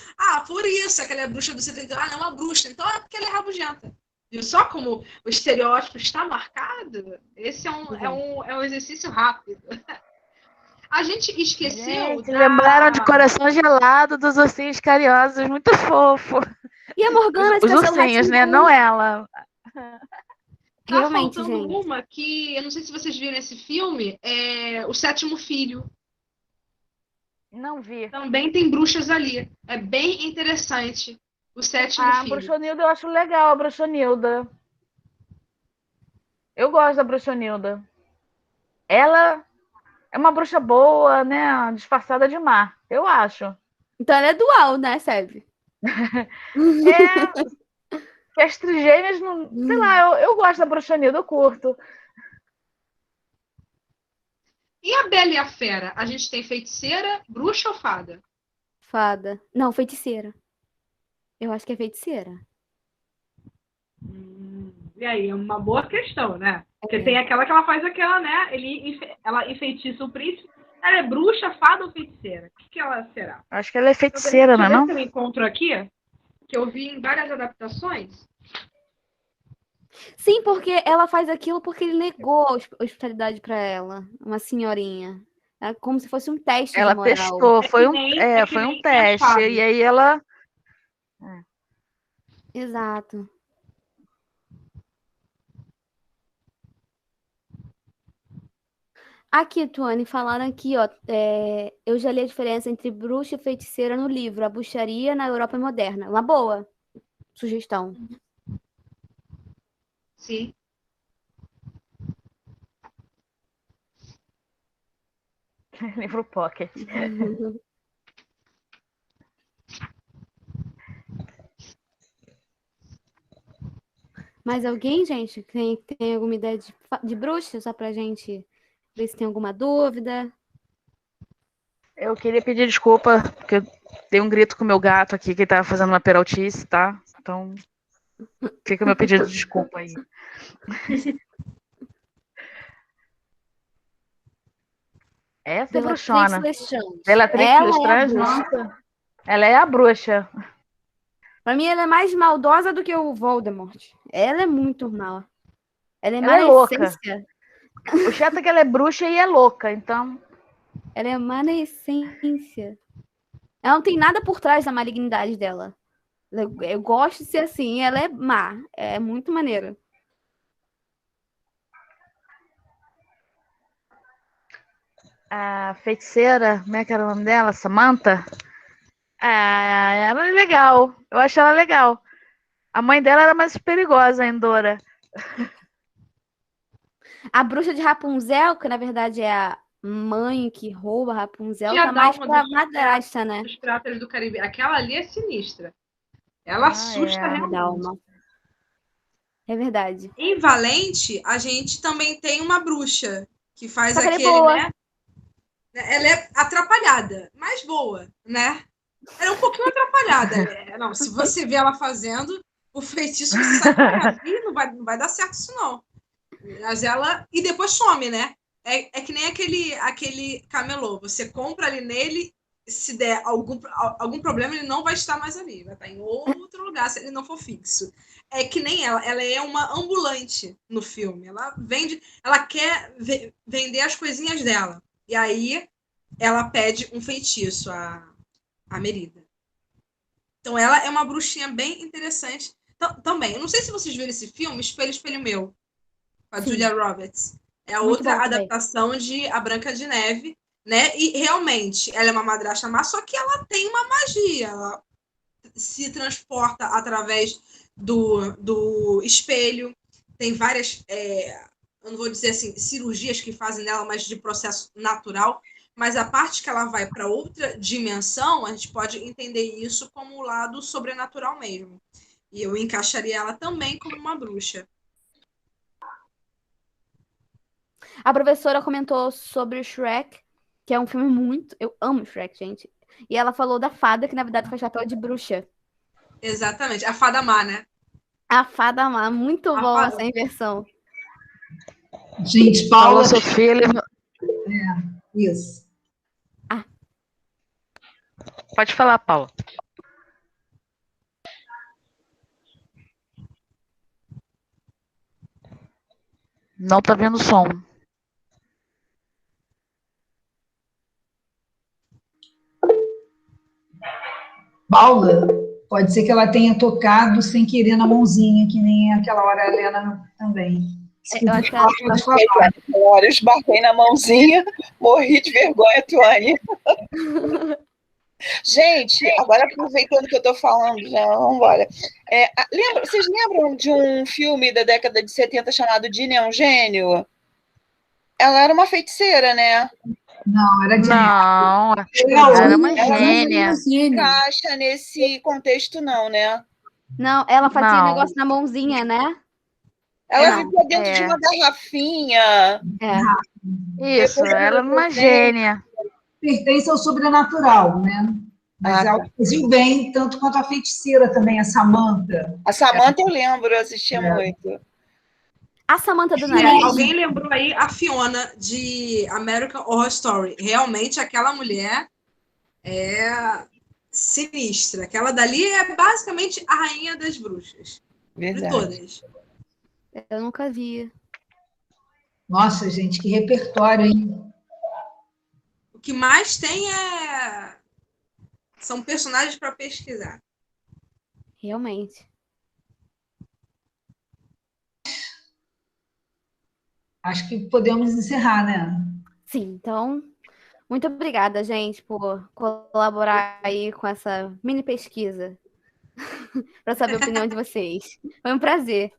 Speaker 2: Por isso, aquela é bruxa do 71. Não é uma bruxa. Então é porque ela é rabugenta. Viu só como o estereótipo está marcado? Esse é um exercício rápido. A gente esqueceu
Speaker 4: Gente, lembraram de Coração Gelado dos Ursinhos Carinhosos, muito fofo.
Speaker 3: E a Morgana de
Speaker 4: Os
Speaker 3: Castelo
Speaker 4: ursinhos, né?
Speaker 3: Rá-Tim-Bum.
Speaker 4: Não ela.
Speaker 2: Tá
Speaker 3: Realmente,
Speaker 2: faltando
Speaker 3: gente.
Speaker 2: uma que, eu não sei se vocês viram esse filme, é O Sétimo Filho.
Speaker 4: Não vi.
Speaker 2: Também tem bruxas ali. É bem interessante. O Sétimo
Speaker 4: A
Speaker 2: Filho.
Speaker 4: Bruxonilda eu acho legal, a Bruxonilda. Eu gosto da Bruxonilda. Ela é uma bruxa boa, né? Disfarçada de má, eu acho.
Speaker 3: Então ela é dual, né, Seb?
Speaker 4: Que as trigêmeas, não, sei lá, eu gosto da Bruxonilda, eu curto.
Speaker 2: E a Bela e a Fera? A gente tem feiticeira, bruxa ou fada?
Speaker 3: Fada. Não, feiticeira. Eu acho que é feiticeira.
Speaker 2: E aí, é uma boa questão, né? Porque tem aquela que ela faz aquela, né? Ela enfeitiça o príncipe. Ela é bruxa, fada ou feiticeira? O que ela será?
Speaker 4: Acho que ela é feiticeira, não é não?
Speaker 2: Deixa eu ver se eu encontro aqui, que eu vi em várias adaptações.
Speaker 3: Sim, porque ela faz aquilo porque ele negou a hospitalidade pra ela. Uma senhorinha. É como se fosse um teste
Speaker 4: Ela
Speaker 3: de moral.
Speaker 4: testou, foi um teste. E aí ela...
Speaker 3: Exato. Aqui, Tuane, falaram aqui, ó. Eu já li a diferença entre bruxa e feiticeira no livro A Bruxaria na Europa Moderna. Uma boa sugestão.
Speaker 2: Sim.
Speaker 4: Livro Pocket.
Speaker 3: Mais alguém, gente, tem alguma ideia de bruxa? Só pra gente ver se tem alguma dúvida.
Speaker 4: Eu queria pedir desculpa, porque eu dei um grito com o meu gato aqui, que ele tava fazendo uma peraltice, tá? Então, fica o meu pedido de desculpa aí. Essa é bruxona. Bellatrix Lestrange, nossa. Ela é a bruxa.
Speaker 3: Pra mim, ela é mais maldosa do que o Voldemort. Ela é muito mal. Ela é
Speaker 4: Ela é louca.
Speaker 3: essência.
Speaker 4: O chato é que ela é bruxa e é louca, então...
Speaker 3: Ela é má na essência. Ela não tem nada por trás da malignidade dela. Eu gosto de ser assim. Ela é má. É muito maneira.
Speaker 4: A feiticeira, como é que era o nome dela? Samantha? Ela é legal. Eu acho ela legal. A mãe dela era mais perigosa, a Endora.
Speaker 3: A bruxa de Rapunzel, que na verdade é a mãe que rouba a Rapunzel,
Speaker 2: Tia
Speaker 3: tá mais
Speaker 2: Dalma
Speaker 3: pra madrasta, né?
Speaker 2: Dos Piratas do Caribe. Aquela ali é sinistra. Ela assusta realmente.
Speaker 3: Dalma. É verdade.
Speaker 2: Em Valente, a gente também tem uma bruxa que faz
Speaker 3: Só que
Speaker 2: aquele,
Speaker 3: ela é boa.
Speaker 2: né? Ela é atrapalhada, mas boa, né? Ela é um pouquinho atrapalhada. Não, se você vê ela fazendo o feitiço, você sai correndo. Ih, não vai dar certo isso, não. Mas ela... E depois some, né? É que nem aquele camelô. Você compra ali nele, se der algum problema, ele não vai estar mais ali. Vai estar em outro lugar, se ele não for fixo. É que nem ela. Ela é uma ambulante no filme. Ela vende... Ela quer vender as coisinhas dela. E aí, ela pede um feitiço, a Merida. Então, ela é uma bruxinha bem interessante. Também, eu não sei se vocês viram esse filme, Espelho, Espelho Meu, com a Julia Roberts. É a
Speaker 3: Muito
Speaker 2: outra
Speaker 3: bom também.
Speaker 2: adaptação de A Branca de Neve, né? E, realmente, ela é uma madrasta má, só que ela tem uma magia. Ela se transporta através do espelho, tem várias, eu não vou dizer assim, cirurgias que fazem nela, mas de processo natural, mas a parte que ela vai para outra dimensão, a gente pode entender isso como o lado sobrenatural mesmo. E eu encaixaria ela também como uma bruxa.
Speaker 3: A professora comentou sobre o Shrek, que é um filme muito... Eu amo Shrek, gente. E ela falou da fada, que na verdade faz chapéu de bruxa.
Speaker 2: Exatamente, a fada má, né?
Speaker 3: A fada má, muito
Speaker 2: A
Speaker 3: bom
Speaker 2: fada-
Speaker 3: essa inversão.
Speaker 1: Gente, Paula,
Speaker 4: Paula Sofia,
Speaker 1: isso.
Speaker 4: pode falar, Paula. Não tá vendo som.
Speaker 1: Paula, pode ser que ela tenha tocado sem querer na mãozinha, que nem aquela hora a Helena também.
Speaker 3: Eu acho que ela...
Speaker 1: Pode falar.
Speaker 5: Naquela hora eu esbarrei na mãozinha, morri de vergonha, Tuane. Gente, agora aproveitando que eu tô falando, já vamos embora. Vocês lembram de um filme da década de 70 chamado Dini é um Gênio? Ela era uma feiticeira, né?
Speaker 1: Não, era de
Speaker 4: Não,
Speaker 1: Ela
Speaker 4: era uma
Speaker 1: ela
Speaker 4: gênia.
Speaker 5: Encaixa nesse contexto, não, né?
Speaker 3: Não, ela fazia
Speaker 4: Não.
Speaker 3: negócio na mãozinha, né?
Speaker 5: Ela
Speaker 2: Não,
Speaker 5: vivia dentro de uma garrafinha.
Speaker 4: Isso,
Speaker 5: Depois
Speaker 4: ela era uma gênia.
Speaker 1: pertence ao sobrenatural, né? Mas ela fazia o bem, tanto quanto a feiticeira também, a Samantha.
Speaker 5: A Samantha eu lembro, eu assistia muito.
Speaker 3: A Samantha do nariz.
Speaker 2: Alguém lembrou aí a Fiona de American Horror Story. Realmente, aquela mulher é sinistra. Aquela dali é basicamente a rainha das bruxas. De
Speaker 5: Verdade.
Speaker 2: todas.
Speaker 3: Eu nunca vi.
Speaker 1: Nossa, gente, que repertório, hein?
Speaker 2: O que mais tem são personagens para pesquisar.
Speaker 3: Realmente.
Speaker 1: Acho que podemos encerrar, né?
Speaker 3: Sim, então, muito obrigada, gente, por colaborar aí com essa mini pesquisa. Para saber a opinião de vocês. Foi um prazer.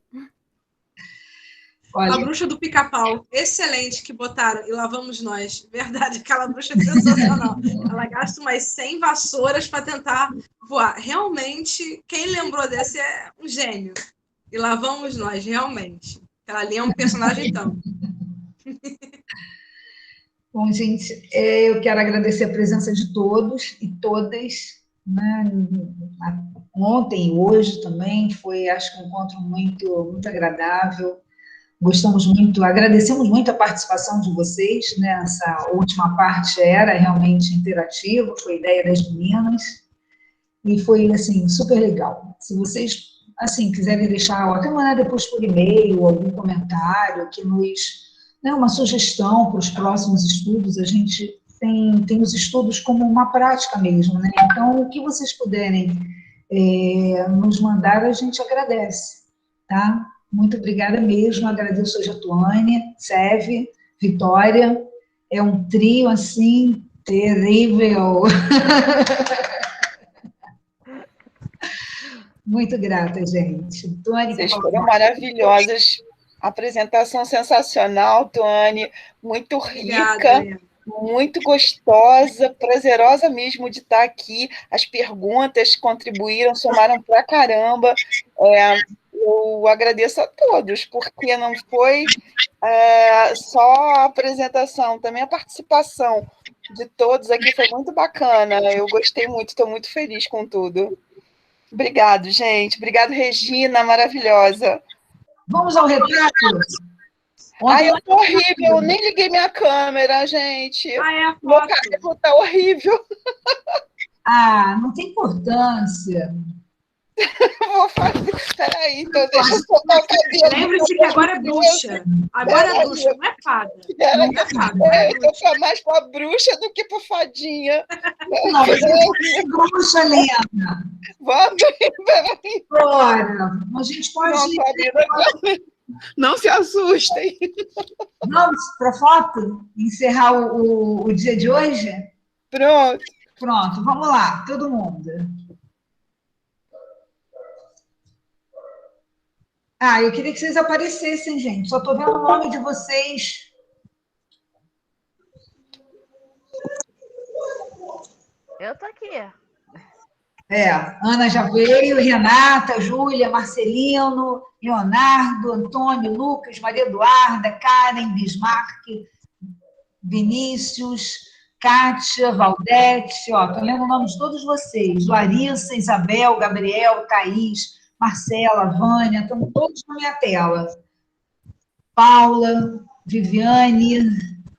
Speaker 2: A
Speaker 1: Olha,
Speaker 2: bruxa do pica-pau, excelente, que botaram e lá vamos nós. Verdade, aquela bruxa é sensacional. Ela gasta umas 100 vassouras para tentar voar. Realmente, quem lembrou desse é um gênio. E lá vamos nós, realmente. Ela ali é um personagem então.
Speaker 1: bom, gente, eu quero agradecer a presença de todos e todas, né? Ontem e hoje também foi, acho que um encontro muito agradável. Gostamos muito, agradecemos muito a participação de vocês, né? Essa última parte era realmente interativa, foi ideia das meninas, e foi, assim, super legal. Se vocês, assim, quiserem deixar, ou até mandar depois por e-mail, algum comentário que né, uma sugestão para os próximos estudos, a gente tem os estudos como uma prática mesmo, né? Então, o que vocês puderem nos mandar, a gente agradece, tá? Muito obrigada mesmo, agradeço hoje a Tuane, Seve, Vitória, é um trio, assim, terrível. Muito grata, gente. Tuane,
Speaker 5: Vocês
Speaker 1: quer
Speaker 5: foram
Speaker 1: falar?
Speaker 5: maravilhosas. Apresentação sensacional, Tuane. Muito rica,
Speaker 2: Obrigada.
Speaker 5: muito gostosa, prazerosa mesmo de estar aqui. As perguntas contribuíram, somaram pra caramba. Eu agradeço a todos, porque não foi só a apresentação, também a participação de todos aqui foi muito bacana. Eu gostei muito, estou muito feliz com tudo. Obrigado, gente. Obrigado, Regina, maravilhosa.
Speaker 1: Vamos ao retrato?
Speaker 5: Ai, eu tô horrível, eu nem liguei minha câmera, gente.
Speaker 2: Ah, é a
Speaker 5: Meu
Speaker 2: foto.
Speaker 5: cabelo tá horrível.
Speaker 1: Ah, não tem importância.
Speaker 5: Vou fazer. Peraí, então deixa eu soltar o cabelo.
Speaker 2: Lembre-se que agora é bruxa. Agora é bruxa, não é fada. Não é fada, é
Speaker 5: Eu tô mais pra bruxa do que pra fadinha.
Speaker 1: Não, mas é bruxa, Lena.
Speaker 5: Vamos, peraí.
Speaker 1: Ora, a gente pode...
Speaker 5: Não se assustem.
Speaker 1: Vamos para a foto? Encerrar o dia de hoje?
Speaker 5: Pronto.
Speaker 1: Pronto, vamos lá, todo mundo. Ah, eu queria que vocês aparecessem, gente. Só estou vendo o nome de vocês.
Speaker 4: Eu tô aqui.
Speaker 1: Ana já veio, Renata, Júlia, Marcelino, Leonardo, Antônio, Lucas, Maria Eduarda, Karen, Bismarck, Vinícius, Kátia, Valdete, estou lendo o nome de todos vocês, Larissa, Isabel, Gabriel, Thaís, Marcela, Vânia, estão todos na minha tela. Paula, Viviane,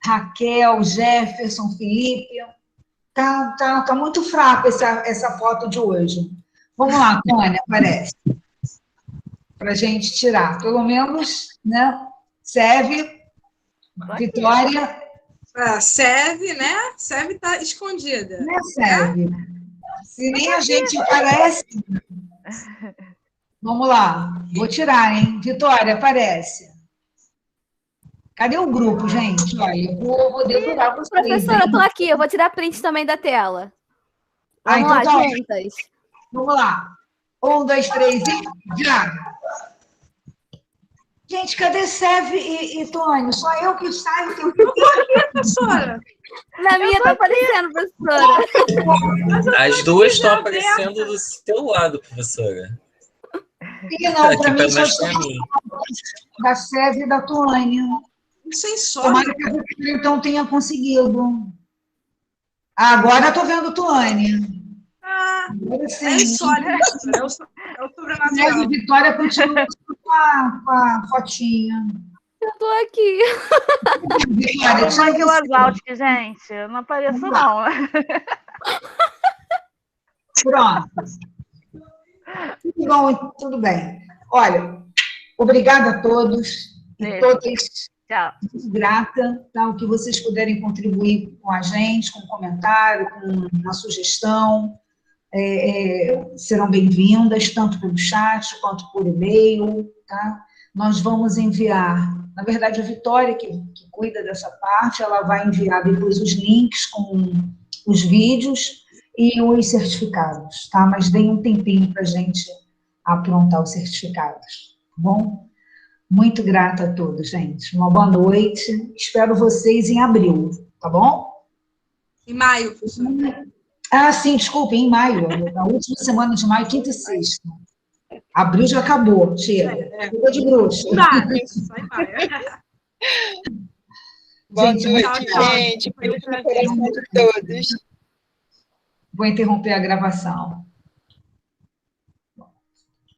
Speaker 1: Raquel, Jefferson, Felipe. Tá muito fraca essa foto de hoje. Vamos lá, Tônia, aparece. Para a gente tirar. Pelo menos, né? Serve, Vitória.
Speaker 2: Serve, né? Serve está escondida.
Speaker 1: Não serve. Se nem a gente aparece. Vamos lá. Vou tirar, hein? Vitória, aparece. Cadê o grupo, gente? Olha, eu vou decorar vocês.
Speaker 3: Professora, eu tô aqui. Eu vou tirar print também da tela. Vamos
Speaker 1: então
Speaker 3: lá,
Speaker 1: tá.
Speaker 3: juntas.
Speaker 1: Vamos lá. 1, 2, 3 e já. Gente, cadê Seve e Tônio? Só eu que saio.
Speaker 2: Professora.
Speaker 3: Na minha tá aparecendo, professora.
Speaker 6: As duas estão aparecendo do seu lado, professora.
Speaker 1: E não, para mim,
Speaker 6: só
Speaker 1: só da Seve e da Tônia.
Speaker 2: Sem sorte.
Speaker 1: Tomara que a Vitória, então, tenha conseguido. Agora estou vendo Tônia.
Speaker 2: É insólito. É o sobrenatural.
Speaker 1: Seve e Vitória continuam com a fotinha.
Speaker 3: Eu tô aqui.
Speaker 1: Vitória,
Speaker 4: Sangue Lasautic, gente. Eu não apareço, não.
Speaker 1: Pronto. Tudo bom, tudo bem. Olha, obrigada a todos e todas.
Speaker 4: Tchau.
Speaker 1: Muito grata, tá? O que vocês puderem contribuir com a gente, com um comentário, com uma sugestão, serão bem-vindas, tanto pelo chat quanto por e-mail, tá? Nós vamos enviar, na verdade, a Vitória, que cuida dessa parte, ela vai enviar depois os links com os vídeos e os certificados, tá? Mas deem um tempinho para a gente aprontar os certificados, tá bom? Muito grata a todos, gente. Uma boa noite. Espero vocês em abril, tá bom?
Speaker 2: Em maio, professora.
Speaker 1: Ah, sim, desculpe, em maio. Na última semana de maio, quinta e sexta. Abril já acabou, chega. Fica de bruxa.
Speaker 2: Só em maio.
Speaker 5: Boa
Speaker 1: Gente,
Speaker 5: noite, gente. Beijo no coração de todos.
Speaker 1: Vou interromper a gravação.